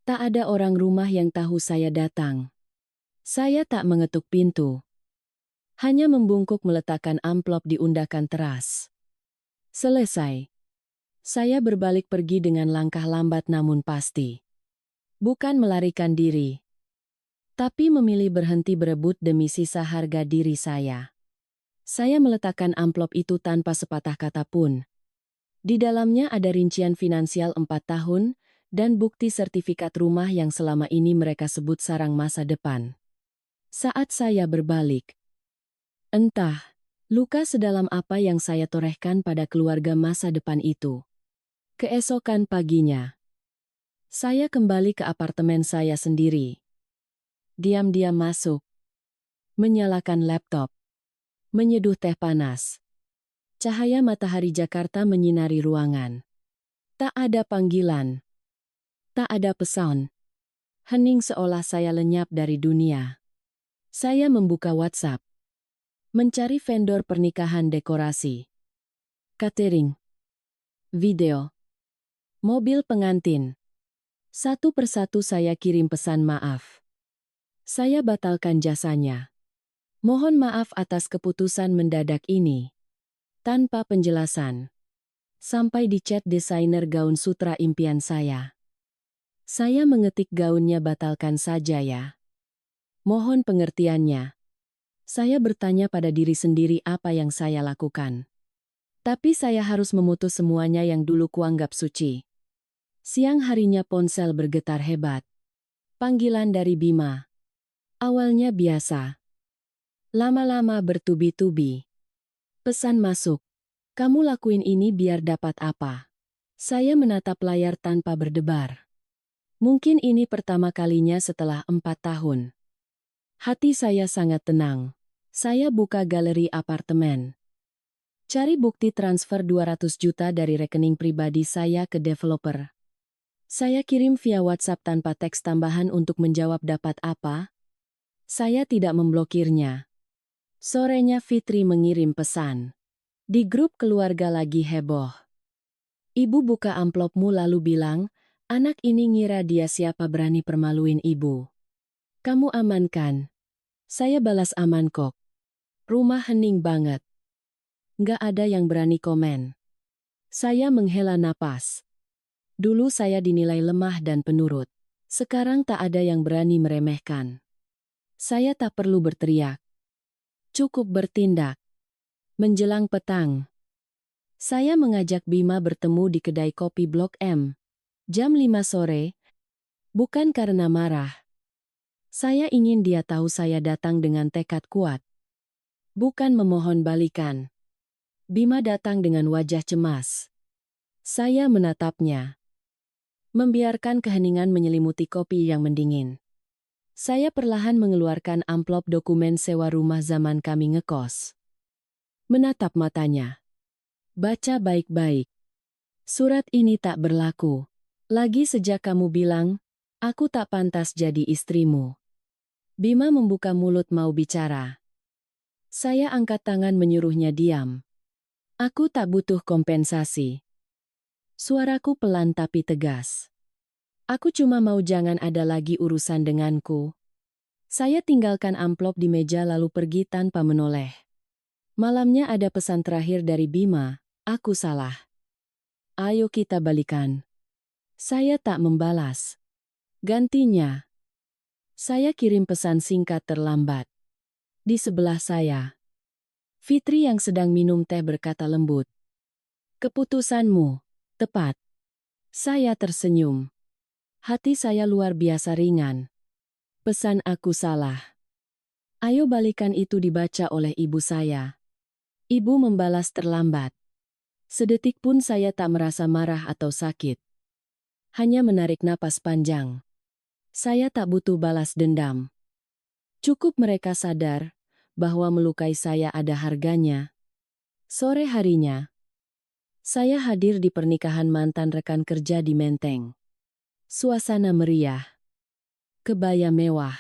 Tak ada orang rumah yang tahu saya datang. Saya tak mengetuk pintu. Hanya membungkuk meletakkan amplop di undakan teras. Selesai. Saya berbalik pergi dengan langkah lambat namun pasti. Bukan melarikan diri. Tapi memilih berhenti berebut demi sisa harga diri saya. Saya meletakkan amplop itu tanpa sepatah kata pun. Di dalamnya ada rincian finansial 4 tahun, dan bukti sertifikat rumah yang selama ini mereka sebut sarang masa depan. Saat saya berbalik, entah, luka sedalam apa yang saya torehkan pada keluarga masa depan itu. Keesokan paginya, saya kembali ke apartemen saya sendiri. Diam-diam masuk, menyalakan laptop, menyeduh teh panas. Cahaya matahari Jakarta menyinari ruangan. Tak ada panggilan. Tak ada pesan. Hening seolah saya lenyap dari dunia. Saya membuka WhatsApp. Mencari vendor pernikahan dekorasi. Catering. Video. Mobil pengantin. Satu persatu saya kirim pesan maaf. Saya batalkan jasanya. Mohon maaf atas keputusan mendadak ini. Tanpa penjelasan. Sampai di chat desainer gaun sutra impian saya. Saya mengetik gaunnya batalkan saja ya. Mohon pengertiannya. Saya bertanya pada diri sendiri apa yang saya lakukan. Tapi saya harus memutus semuanya yang dulu kuanggap suci. Siang harinya ponsel bergetar hebat. Panggilan dari Bima. Awalnya biasa. Lama-lama bertubi-tubi. Pesan masuk. Kamu lakuin ini biar dapat apa? Saya menatap layar tanpa berdebar. Mungkin ini pertama kalinya setelah 4 tahun. Hati saya sangat tenang. Saya buka galeri apartemen. Cari bukti transfer 200 juta dari rekening pribadi saya ke developer. Saya kirim via WhatsApp tanpa teks tambahan untuk menjawab dapat apa. Saya tidak memblokirnya. Sorenya Fitri mengirim pesan. Di grup keluarga lagi heboh. Ibu buka amplopmu lalu bilang, anak ini ngira dia siapa berani permaluin ibu. Kamu aman kan? Saya balas aman kok. Rumah hening banget. Nggak ada yang berani komen. Saya menghela napas. Dulu saya dinilai lemah dan penurut. Sekarang tak ada yang berani meremehkan. Saya tak perlu berteriak. Cukup bertindak. Menjelang petang, saya mengajak Bima bertemu di kedai kopi Blok M. Jam 5 sore. Bukan karena marah. Saya ingin dia tahu saya datang dengan tekad kuat. Bukan memohon balikan. Bima datang dengan wajah cemas. Saya menatapnya. Membiarkan keheningan menyelimuti kopi yang mendingin. Saya perlahan mengeluarkan amplop dokumen sewa rumah zaman kami ngekos. Menatap matanya. Baca baik-baik. Surat ini tak berlaku. Lagi sejak kamu bilang, aku tak pantas jadi istrimu. Bima membuka mulut mau bicara. Saya angkat tangan menyuruhnya diam. Aku tak butuh kompensasi. Suaraku pelan tapi tegas. Aku cuma mau jangan ada lagi urusan denganku. Saya tinggalkan amplop di meja lalu pergi tanpa menoleh. Malamnya ada pesan terakhir dari Bima, aku salah. Ayo kita balikan. Saya tak membalas. Gantinya, saya kirim pesan singkat terlambat. Di sebelah saya, Fitri yang sedang minum teh berkata lembut. Keputusanmu, tepat. Saya tersenyum. Hati saya luar biasa ringan. Pesan aku salah. Ayo balikan itu dibaca oleh ibu saya. Ibu membalas terlambat. Sedetik pun saya tak merasa marah atau sakit. Hanya menarik napas panjang. Saya tak butuh balas dendam. Cukup mereka sadar bahwa melukai saya ada harganya. Sore harinya, saya hadir di pernikahan mantan rekan kerja di Menteng. Suasana meriah. Kebaya mewah.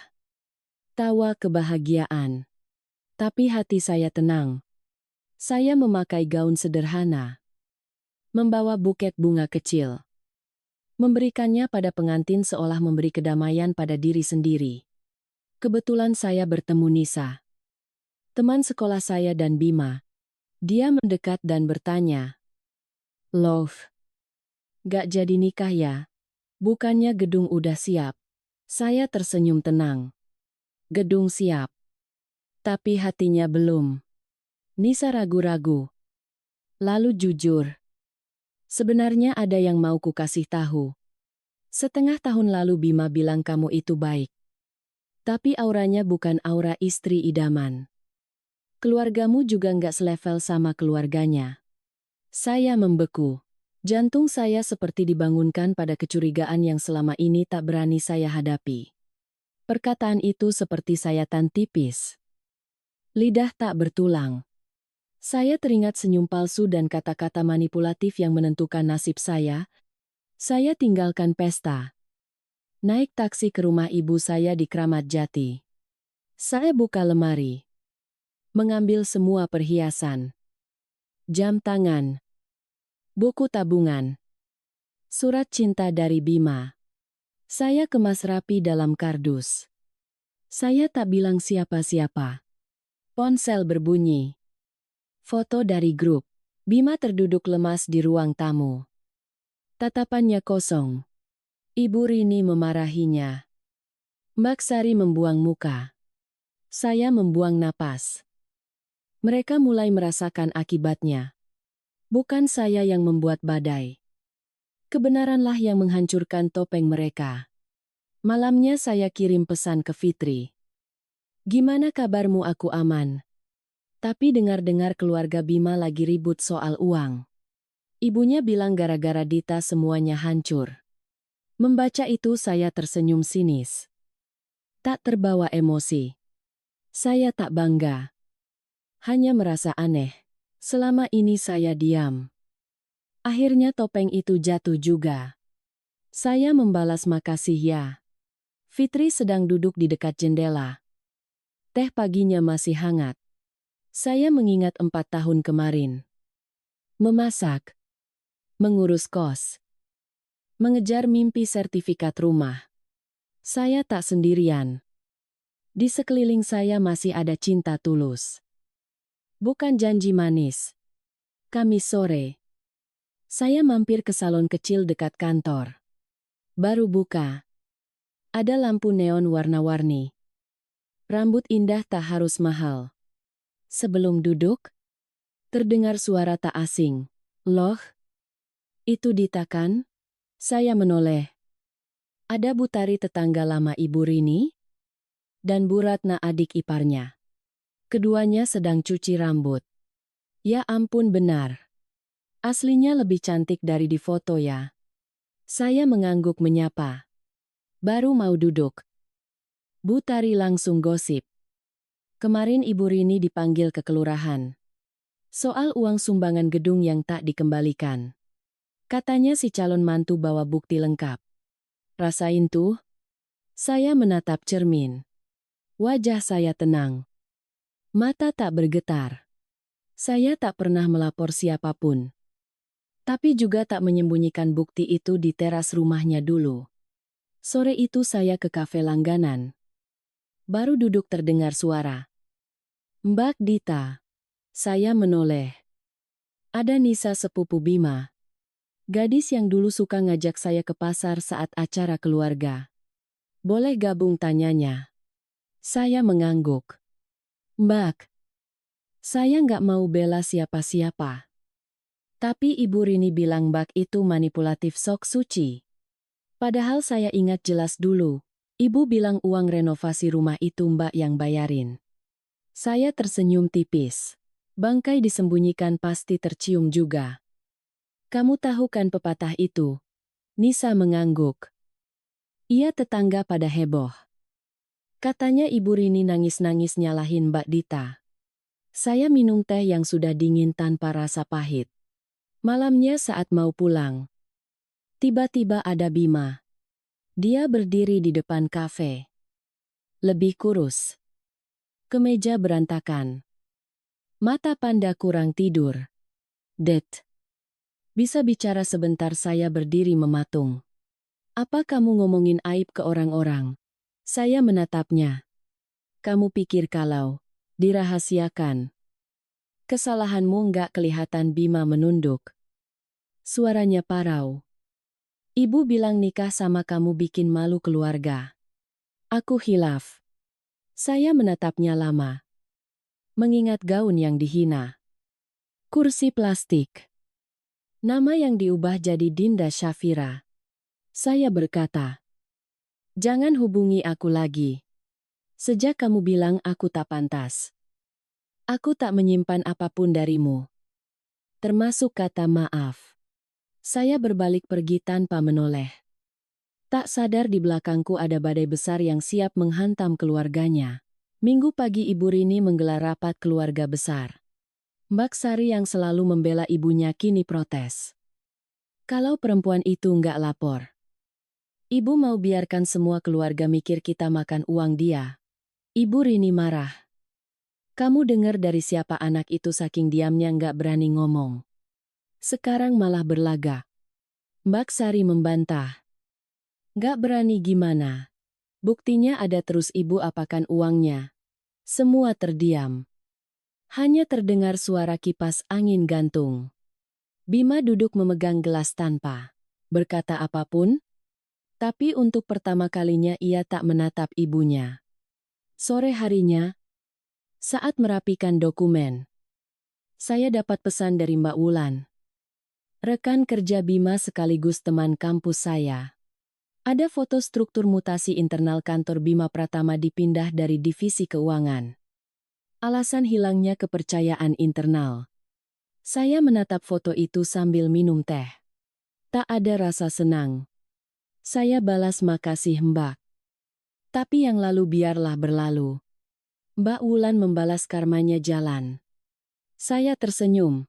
Tawa kebahagiaan. Tapi hati saya tenang. Saya memakai gaun sederhana. Membawa buket bunga kecil. Memberikannya pada pengantin seolah memberi kedamaian pada diri sendiri. Kebetulan saya bertemu Nisa. Teman sekolah saya dan Bima. Dia mendekat dan bertanya. Love. Gak jadi nikah ya? Bukannya gedung udah siap? Saya tersenyum tenang. Gedung siap. Tapi hatinya belum. Nisa ragu-ragu. Lalu jujur. Sebenarnya ada yang mau ku kasih tahu. Setengah tahun lalu Bima bilang kamu itu baik. Tapi auranya bukan aura istri idaman. Keluargamu juga nggak selevel sama keluarganya. Saya membeku. Jantung saya seperti dibangunkan pada kecurigaan yang selama ini tak berani saya hadapi. Perkataan itu seperti sayatan tipis. Lidah tak bertulang. Saya teringat senyum palsu dan kata-kata manipulatif yang menentukan nasib saya. Saya tinggalkan pesta. Naik taksi ke rumah ibu saya di Kramat Jati. Saya buka lemari. Mengambil semua perhiasan. Jam tangan. Buku tabungan. Surat cinta dari Bima. Saya kemas rapi dalam kardus. Saya tak bilang siapa-siapa. Ponsel berbunyi. Foto dari grup. Bima terduduk lemas di ruang tamu. Tatapannya kosong. Ibu Rini memarahinya. Mbak Sari membuang muka. Saya membuang napas. Mereka mulai merasakan akibatnya. Bukan saya yang membuat badai. Kebenaranlah yang menghancurkan topeng mereka. Malamnya saya kirim pesan ke Fitri. Gimana kabarmu, aku aman. Tapi dengar-dengar keluarga Bima lagi ribut soal uang. Ibunya bilang gara-gara Dita semuanya hancur. Membaca itu saya tersenyum sinis. Tak terbawa emosi. Saya tak bangga. Hanya merasa aneh. Selama ini saya diam. Akhirnya topeng itu jatuh juga. Saya membalas makasih ya. Fitri sedang duduk di dekat jendela. Teh paginya masih hangat. Saya mengingat 4 tahun kemarin. Memasak. Mengurus kos. Mengejar mimpi sertifikat rumah. Saya tak sendirian. Di sekeliling saya masih ada cinta tulus. Bukan janji manis. Kamis sore. Saya mampir ke salon kecil dekat kantor. Baru buka. Ada lampu neon warna-warni. Rambut indah tak harus mahal. Sebelum duduk, terdengar suara tak asing. Loh, itu Dita kan? Saya menoleh. Ada Bu Tari tetangga lama Ibu Rini, dan Bu Ratna adik iparnya. Keduanya sedang cuci rambut. Ya ampun benar. Aslinya lebih cantik dari di foto ya. Saya mengangguk menyapa. Baru mau duduk. Bu Tari langsung gosip. Kemarin Ibu Rini dipanggil ke kelurahan. Soal uang sumbangan gedung yang tak dikembalikan. Katanya si calon mantu bawa bukti lengkap. Rasain tuh. Saya menatap cermin. Wajah saya tenang. Mata tak bergetar. Saya tak pernah melapor siapapun. Tapi juga tak menyembunyikan bukti itu di teras rumahnya dulu. Sore itu saya ke kafe langganan. Baru duduk terdengar suara. Mbak Dita. Saya menoleh. Ada Nisa sepupu Bima. Gadis yang dulu suka ngajak saya ke pasar saat acara keluarga. Boleh gabung tanyanya? Saya mengangguk. Mbak, saya nggak mau bela siapa-siapa. Tapi Ibu Rini bilang Mbak itu manipulatif sok suci. Padahal saya ingat jelas dulu. Ibu bilang uang renovasi rumah itu Mbak yang bayarin. Saya tersenyum tipis. Bangkai disembunyikan pasti tercium juga. Kamu tahu kan pepatah itu? Nisa mengangguk. Ia tetangga pada heboh. Katanya Ibu Rini nangis-nangis nyalahin Mbak Dita. Saya minum teh yang sudah dingin tanpa rasa pahit. Malamnya saat mau pulang. Tiba-tiba ada Bima. Dia berdiri di depan kafe. Lebih kurus. Kemeja berantakan. Mata panda kurang tidur. Det. Bisa bicara sebentar saya berdiri mematung. Apa kamu ngomongin aib ke orang-orang? Saya menatapnya. Kamu pikir kalau dirahasiakan kesalahanmu nggak kelihatan? Bima menunduk. Suaranya parau. Ibu bilang nikah sama kamu bikin malu keluarga. Aku hilaf. Saya menatapnya lama. Mengingat gaun yang dihina. Kursi plastik. Nama yang diubah jadi Dinda Syafira. Saya berkata, jangan hubungi aku lagi. Sejak kamu bilang aku tak pantas. Aku tak menyimpan apapun darimu. Termasuk kata maaf. Saya berbalik pergi tanpa menoleh. Tak sadar di belakangku ada badai besar yang siap menghantam keluarganya. Minggu pagi Ibu Rini menggelar rapat keluarga besar. Mbak Sari yang selalu membela ibunya kini protes. Kalau perempuan itu nggak lapor. Ibu mau biarkan semua keluarga mikir kita makan uang dia. Ibu Rini marah. Kamu dengar dari siapa anak itu saking diamnya nggak berani ngomong. Sekarang malah berlagak. Mbak Sari membantah. Nggak berani gimana? Buktinya ada terus ibu apakan uangnya. Semua terdiam. Hanya terdengar suara kipas angin gantung. Bima duduk memegang gelas tanpa berkata apapun. Tapi untuk pertama kalinya ia tak menatap ibunya. Sore harinya, saat merapikan dokumen, saya dapat pesan dari Mbak Wulan. Rekan kerja Bima sekaligus teman kampus saya. Ada foto struktur mutasi internal kantor Bima Pratama dipindah dari divisi keuangan. Alasan hilangnya kepercayaan internal. Saya menatap foto itu sambil minum teh. Tak ada rasa senang. Saya balas makasih Mbak. Tapi yang lalu biarlah berlalu. Mbak Wulan membalas karmanya jalan. Saya tersenyum.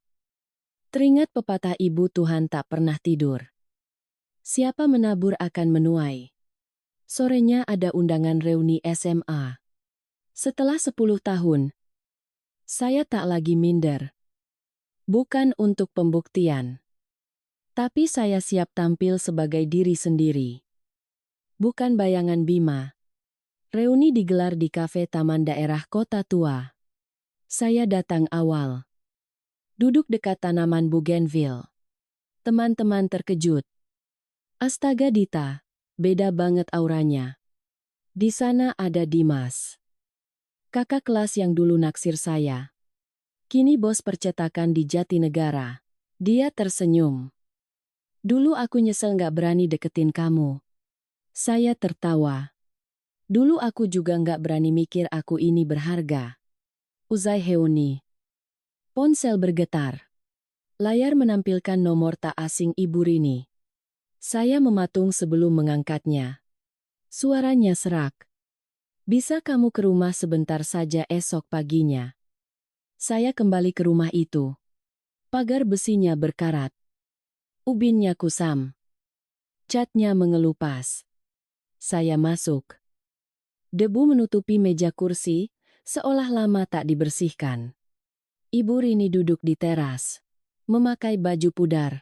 Teringat pepatah ibu Tuhan tak pernah tidur. Siapa menabur akan menuai. Sorenya ada undangan reuni SMA. Setelah 10 tahun, saya tak lagi minder. Bukan untuk pembuktian. Tapi saya siap tampil sebagai diri sendiri. Bukan bayangan Bima. Reuni digelar di kafe Taman Daerah Kota Tua. Saya datang awal. Duduk dekat tanaman bougainville. Teman-teman terkejut. Astaga Dita, beda banget auranya. Di sana ada Dimas. Kakak kelas yang dulu naksir saya. Kini bos percetakan di Jatinegara. Dia tersenyum. Dulu aku nyesel gak berani deketin kamu. Saya tertawa. Dulu aku juga gak berani mikir aku ini berharga. Uzai Heuni. Ponsel bergetar. Layar menampilkan nomor tak asing Ibu Rini. Saya mematung sebelum mengangkatnya. Suaranya serak. Bisa kamu ke rumah sebentar saja esok paginya. Saya kembali ke rumah itu. Pagar besinya berkarat. Ubinnya kusam. Catnya mengelupas. Saya masuk. Debu menutupi meja kursi, seolah lama tak dibersihkan. Ibu Rini duduk di teras. Memakai baju pudar.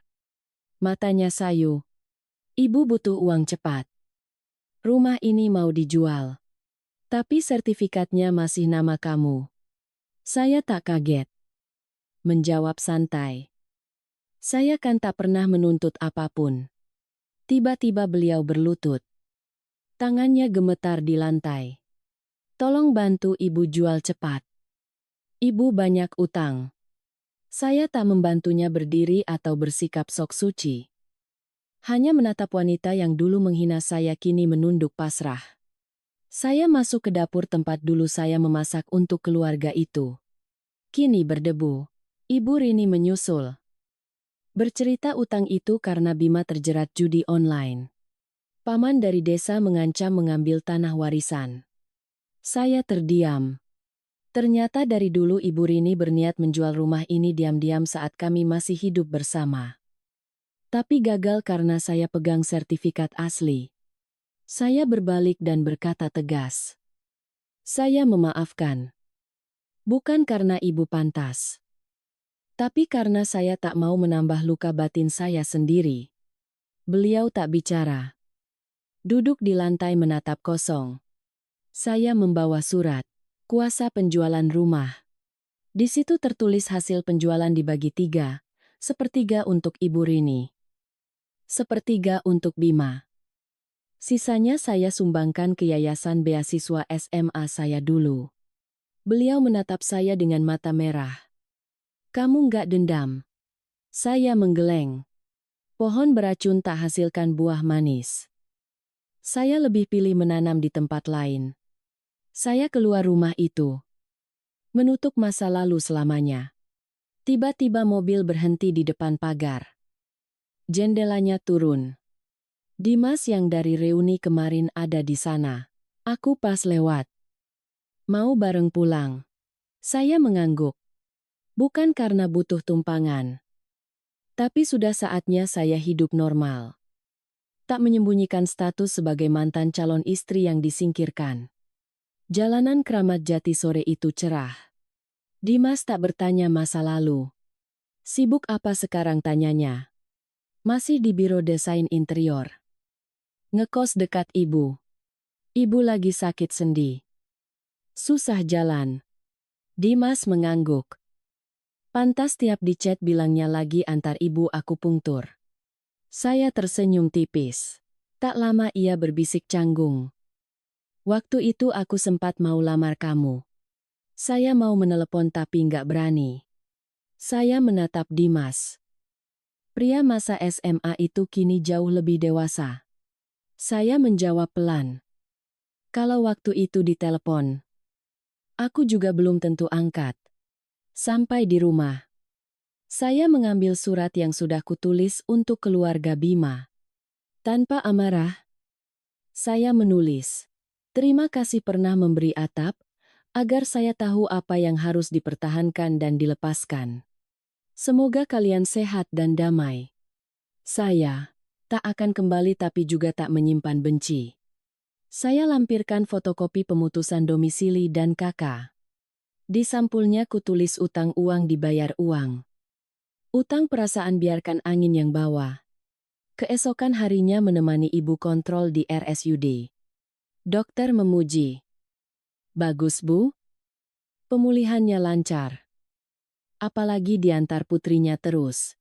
Matanya sayu. Ibu butuh uang cepat. Rumah ini mau dijual. Tapi sertifikatnya masih nama kamu. Saya tak kaget. Menjawab santai. Saya kan tak pernah menuntut apapun. Tiba-tiba beliau berlutut. Tangannya gemetar di lantai. Tolong bantu ibu jual cepat. Ibu banyak utang. Saya tak membantunya berdiri atau bersikap sok suci. Hanya menatap wanita yang dulu menghina saya kini menunduk pasrah. Saya masuk ke dapur tempat dulu saya memasak untuk keluarga itu. Kini berdebu. Ibu Rini menyusul. Bercerita utang itu karena Bima terjerat judi online. Paman dari desa mengancam mengambil tanah warisan. Saya terdiam. Ternyata dari dulu Ibu Rini berniat menjual rumah ini diam-diam saat kami masih hidup bersama. Tapi gagal karena saya pegang sertifikat asli. Saya berbalik dan berkata tegas. Saya memaafkan. Bukan karena ibu pantas. Tapi karena saya tak mau menambah luka batin saya sendiri. Beliau tak bicara. Duduk di lantai menatap kosong. Saya membawa surat. Kuasa penjualan rumah. Di situ tertulis hasil penjualan dibagi 3, sepertiga untuk Ibu Rini. Sepertiga untuk Bima. Sisanya saya sumbangkan ke yayasan beasiswa SMA saya dulu. Beliau menatap saya dengan mata merah. Kamu nggak dendam? Saya menggeleng. Pohon beracun tak hasilkan buah manis. Saya lebih pilih menanam di tempat lain. Saya keluar rumah itu. Menutup masa lalu selamanya. Tiba-tiba mobil berhenti di depan pagar. Jendelanya turun. Dimas yang dari reuni kemarin ada di sana. Aku pas lewat. Mau bareng pulang. Saya mengangguk. Bukan karena butuh tumpangan. Tapi sudah saatnya saya hidup normal. Tak menyembunyikan status sebagai mantan calon istri yang disingkirkan. Jalanan Kramat Jati sore itu cerah. Dimas tak bertanya masa lalu. Sibuk apa sekarang tanyanya? Masih di biro desain interior. Ngekos dekat ibu. Ibu lagi sakit sendi. Susah jalan. Dimas mengangguk. Pantas tiap di chat bilangnya lagi antar ibu akupunktur. Saya tersenyum tipis. Tak lama ia berbisik canggung. Waktu itu aku sempat mau lamar kamu. Saya mau menelepon tapi nggak berani. Saya menatap Dimas. Pria masa SMA itu kini jauh lebih dewasa. Saya menjawab pelan. Kalau waktu itu ditelepon, aku juga belum tentu angkat. Sampai di rumah, saya mengambil surat yang sudah kutulis untuk keluarga Bima. Tanpa amarah, saya menulis, terima kasih pernah memberi atap, agar saya tahu apa yang harus dipertahankan dan dilepaskan. Semoga kalian sehat dan damai. Saya tak akan kembali tapi juga tak menyimpan benci. Saya lampirkan fotokopi pemutusan domisili dan KK. Di sampulnya kutulis utang uang dibayar uang. Utang perasaan biarkan angin yang bawa. Keesokan harinya menemani ibu kontrol di RSUD. Dokter memuji. Bagus, Bu. Pemulihannya lancar. Apalagi diantar putrinya terus.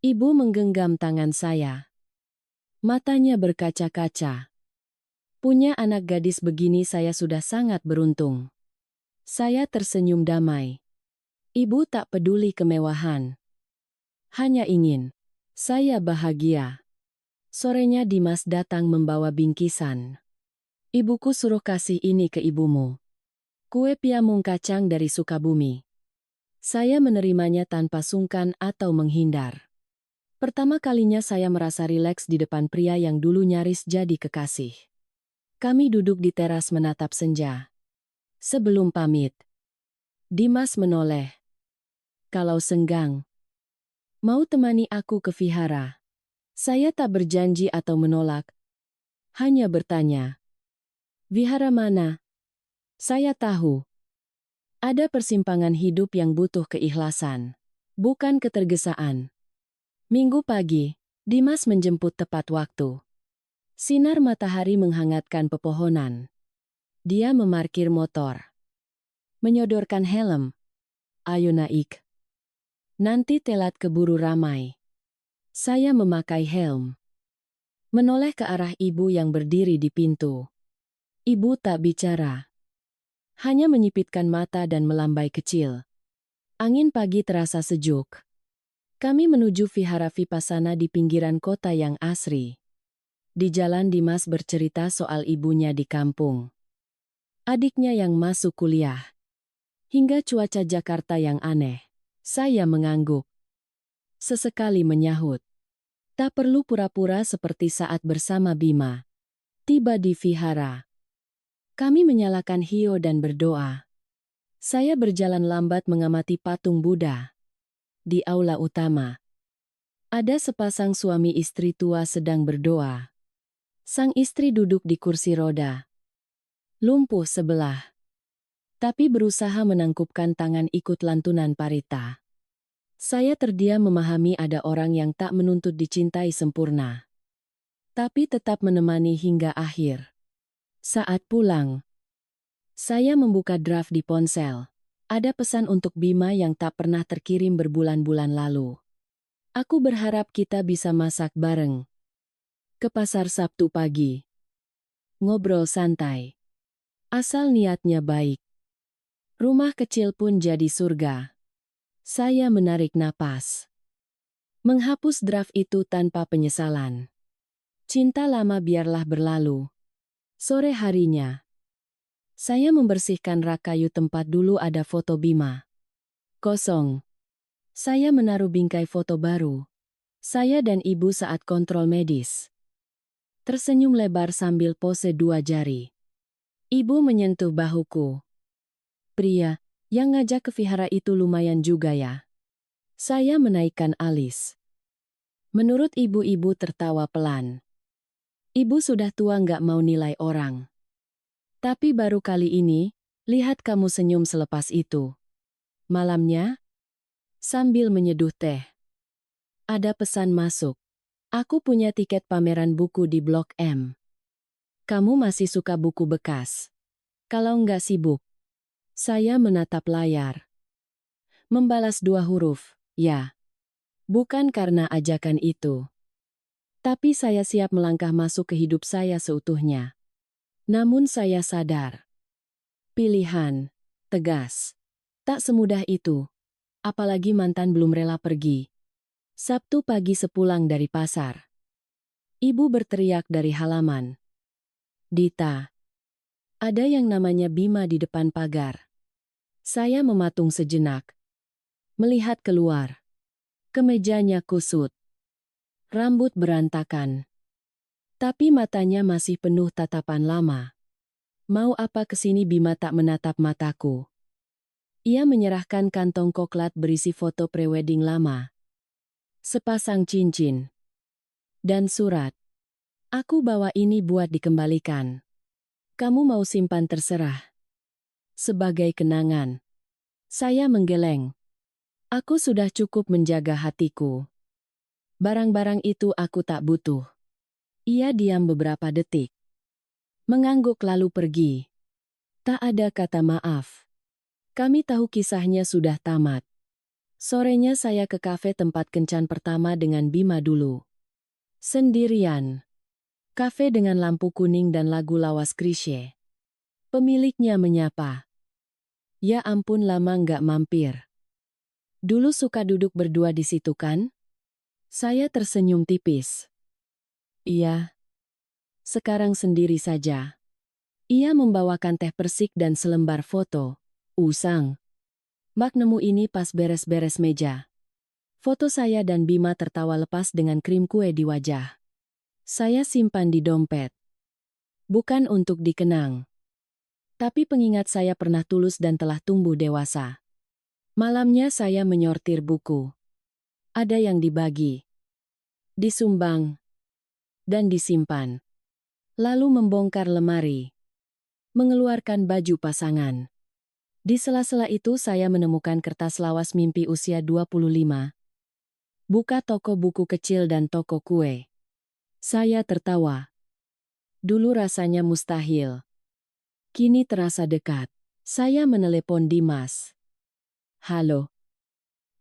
Ibu menggenggam tangan saya. Matanya berkaca-kaca. Punya anak gadis begini saya sudah sangat beruntung. Saya tersenyum damai. Ibu tak peduli kemewahan. Hanya ingin saya bahagia. Sorenya Dimas datang membawa bingkisan. Ibuku suruh kasih ini ke ibumu. Kue piamung kacang dari Sukabumi. Saya menerimanya tanpa sungkan atau menghindar. Pertama kalinya saya merasa rileks di depan pria yang dulu nyaris jadi kekasih. Kami duduk di teras menatap senja. Sebelum pamit, Dimas menoleh. Kalau senggang, mau temani aku ke vihara. Saya tak berjanji atau menolak. Hanya bertanya. Vihara mana? Saya tahu. Ada persimpangan hidup yang butuh keikhlasan. Bukan ketergesaan. Minggu pagi, Dimas menjemput tepat waktu. Sinar matahari menghangatkan pepohonan. Dia memarkir motor. Menyodorkan helm. Ayo naik. Nanti telat keburu ramai. Saya memakai helm. Menoleh ke arah ibu yang berdiri di pintu. Ibu tak bicara. Hanya menyipitkan mata dan melambai kecil. Angin pagi terasa sejuk. Kami menuju vihara Vipassana di pinggiran kota yang asri. Di jalan Dimas bercerita soal ibunya di kampung. Adiknya yang masuk kuliah. Hingga cuaca Jakarta yang aneh. Saya mengangguk. Sesekali menyahut. Tak perlu pura-pura seperti saat bersama Bima. Tiba di vihara. Kami menyalakan hio dan berdoa. Saya berjalan lambat mengamati patung Buddha. Di aula utama. Ada sepasang suami istri tua sedang berdoa. Sang istri duduk di kursi roda. Lumpuh sebelah. Tapi berusaha menangkupkan tangan ikut lantunan parita. Saya terdiam memahami ada orang yang tak menuntut dicintai sempurna. Tapi tetap menemani hingga akhir. Saat pulang, saya membuka draft di ponsel. Ada pesan untuk Bima yang tak pernah terkirim berbulan-bulan lalu. Aku berharap kita bisa masak bareng. Ke pasar Sabtu pagi. Ngobrol santai. Asal niatnya baik. Rumah kecil pun jadi surga. Saya menarik napas. Menghapus draft itu tanpa penyesalan. Cinta lama biarlah berlalu. Sore harinya. Saya membersihkan rak kayu tempat dulu ada foto Bima. Kosong. Saya menaruh bingkai foto baru. Saya dan ibu saat kontrol medis. Tersenyum lebar sambil pose dua jari. Ibu menyentuh bahuku. Pria yang ngajak ke vihara itu lumayan juga ya. Saya menaikkan alis. Menurut ibu-ibu tertawa pelan. Ibu sudah tua nggak mau nilai orang. Tapi baru kali ini, lihat kamu senyum selepas itu. Malamnya, sambil menyeduh teh. Ada pesan masuk. Aku punya tiket pameran buku di Blok M. Kamu masih suka buku bekas? Kalau nggak sibuk. Saya menatap layar. Membalas dua huruf, ya. Bukan karena ajakan itu. Tapi saya siap melangkah masuk ke hidup saya seutuhnya. Namun saya sadar. Pilihan, tegas. Tak semudah itu. Apalagi mantan belum rela pergi. Sabtu pagi sepulang dari pasar. Ibu berteriak dari halaman. Dita. Ada yang namanya Bima di depan pagar. Saya mematung sejenak. Melihat keluar. Kemejanya kusut. Rambut berantakan. Tapi matanya masih penuh tatapan lama. Mau apa kesini? Bima tak menatap mataku. Ia menyerahkan kantong coklat berisi foto prewedding lama. Sepasang cincin. Dan surat. Aku bawa ini buat dikembalikan. Kamu mau simpan terserah. Sebagai kenangan. Saya menggeleng. Aku sudah cukup menjaga hatiku. Barang-barang itu aku tak butuh. Ia diam beberapa detik. Mengangguk lalu pergi. Tak ada kata maaf. Kami tahu kisahnya sudah tamat. Sorenya saya ke kafe tempat kencan pertama dengan Bima dulu. Sendirian. Kafe dengan lampu kuning dan lagu lawas Chrisye. Pemiliknya menyapa. Ya ampun, lama nggak mampir. Dulu suka duduk berdua di situ kan? Saya tersenyum tipis. Iya. Sekarang sendiri saja. Ia membawakan teh persik dan selembar foto. Usang. Mak nemu ini pas beres-beres meja. Foto saya dan Bima tertawa lepas dengan krim kue di wajah. Saya simpan di dompet. Bukan untuk dikenang. Tapi pengingat saya pernah tulus dan telah tumbuh dewasa. Malamnya saya menyortir buku. Ada yang dibagi, disumbang, dan disimpan. Lalu membongkar lemari. Mengeluarkan baju pasangan. Di sela-sela itu saya menemukan kertas lawas mimpi usia 25. Buka toko buku kecil dan toko kue. Saya tertawa. Dulu rasanya mustahil. Kini terasa dekat. Saya menelepon Dimas. Halo.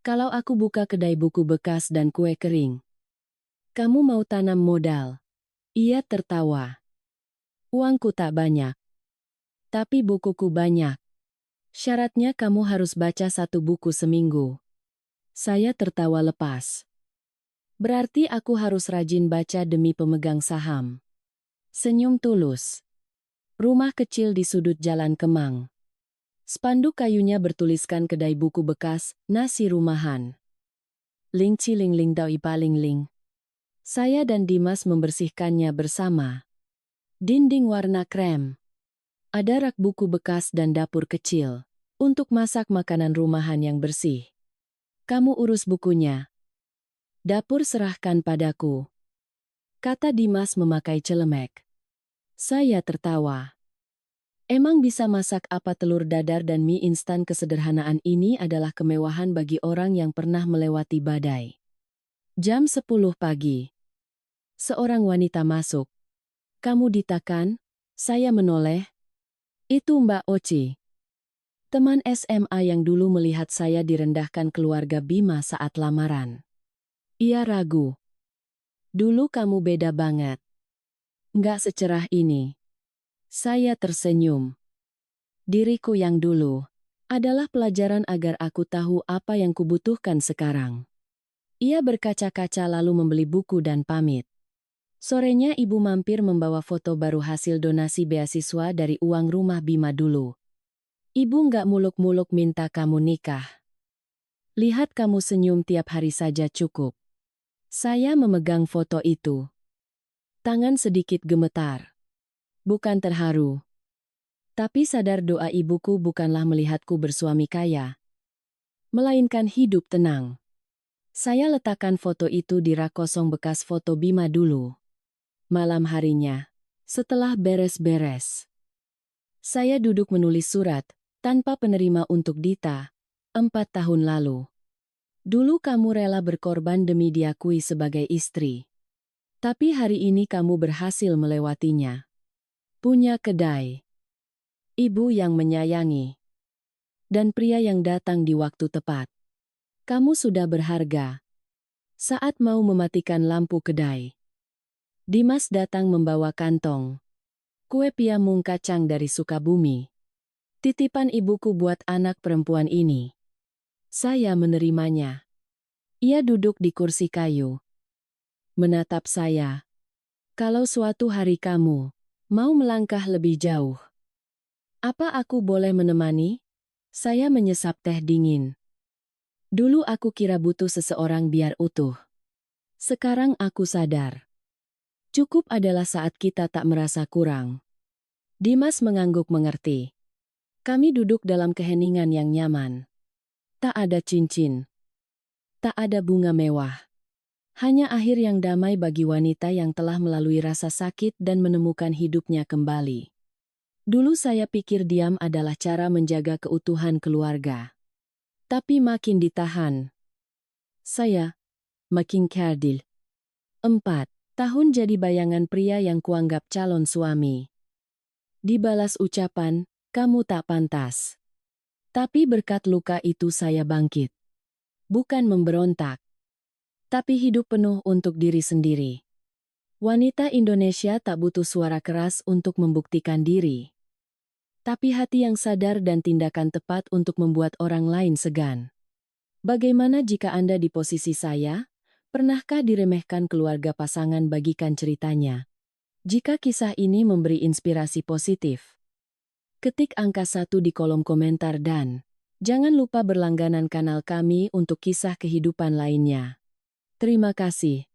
Kalau aku buka kedai buku bekas dan kue kering, kamu mau tanam modal? Ia tertawa. Uangku tak banyak. Tapi bukuku banyak. Syaratnya kamu harus baca 1 buku seminggu. Saya tertawa lepas. Berarti aku harus rajin baca demi pemegang saham. Senyum tulus. Rumah kecil di sudut Jalan Kemang. Spanduk kayunya bertuliskan kedai buku bekas, nasi rumahan. Ling ciling ling dau ipaling ling. Saya dan Dimas membersihkannya bersama. Dinding warna krem. Ada rak buku bekas dan dapur kecil. Untuk masak makanan rumahan yang bersih. Kamu urus bukunya. Dapur serahkan padaku. Kata Dimas memakai celemek. Saya tertawa. Emang bisa masak apa? Telur dadar dan mie instan? Kesederhanaan ini adalah kemewahan bagi orang yang pernah melewati badai. Jam 10 pagi. Seorang wanita masuk. Kamu Dita kan? Saya menoleh. Itu Mbak Oci. Teman SMA yang dulu melihat saya direndahkan keluarga Bima saat lamaran. Ia ragu. Dulu kamu beda banget. Nggak secerah ini. Saya tersenyum. Diriku yang dulu adalah pelajaran agar aku tahu apa yang kubutuhkan sekarang. Ia berkaca-kaca lalu membeli buku dan pamit. Sorenya ibu mampir membawa foto baru hasil donasi beasiswa dari uang rumah Bima dulu. Ibu nggak muluk-muluk minta kamu nikah. Lihat kamu senyum tiap hari saja cukup. Saya memegang foto itu. Tangan sedikit gemetar. Bukan terharu. Tapi sadar doa ibuku bukanlah melihatku bersuami kaya. Melainkan hidup tenang. Saya letakkan foto itu di rak kosong bekas foto Bima dulu. Malam harinya, setelah beres-beres, saya duduk menulis surat, tanpa penerima untuk Dita, 4 tahun lalu. Dulu kamu rela berkorban demi diakui sebagai istri. Tapi hari ini kamu berhasil melewatinya. Punya kedai. Ibu yang menyayangi. Dan pria yang datang di waktu tepat. Kamu sudah berharga. Saat mau mematikan lampu kedai, Dimas datang membawa kantong kue piamung kacang dari Sukabumi. Titipan ibuku buat anak perempuan ini. Saya menerimanya. Ia duduk di kursi kayu. Menatap saya. Kalau suatu hari kamu mau melangkah lebih jauh, apa aku boleh menemani? Saya menyesap teh dingin. Dulu aku kira butuh seseorang biar utuh. Sekarang aku sadar. Cukup adalah saat kita tak merasa kurang. Dimas mengangguk mengerti. Kami duduk dalam keheningan yang nyaman. Tak ada cincin. Tak ada bunga mewah. Hanya akhir yang damai bagi wanita yang telah melalui rasa sakit dan menemukan hidupnya kembali. Dulu saya pikir diam adalah cara menjaga keutuhan keluarga. Tapi makin ditahan, saya makin kerdil. 4 tahun jadi bayangan pria yang kuanggap calon suami. Dibalas ucapan, kamu tak pantas. Tapi berkat luka itu saya bangkit. Bukan memberontak, tapi hidup penuh untuk diri sendiri. Wanita Indonesia tak butuh suara keras untuk membuktikan diri. Tapi hati yang sadar dan tindakan tepat untuk membuat orang lain segan. Bagaimana jika Anda di posisi saya? Pernahkah diremehkan keluarga pasangan bagikan ceritanya? Jika kisah ini memberi inspirasi positif, ketik angka 1 di kolom komentar dan jangan lupa berlangganan kanal kami untuk kisah kehidupan lainnya. Terima kasih.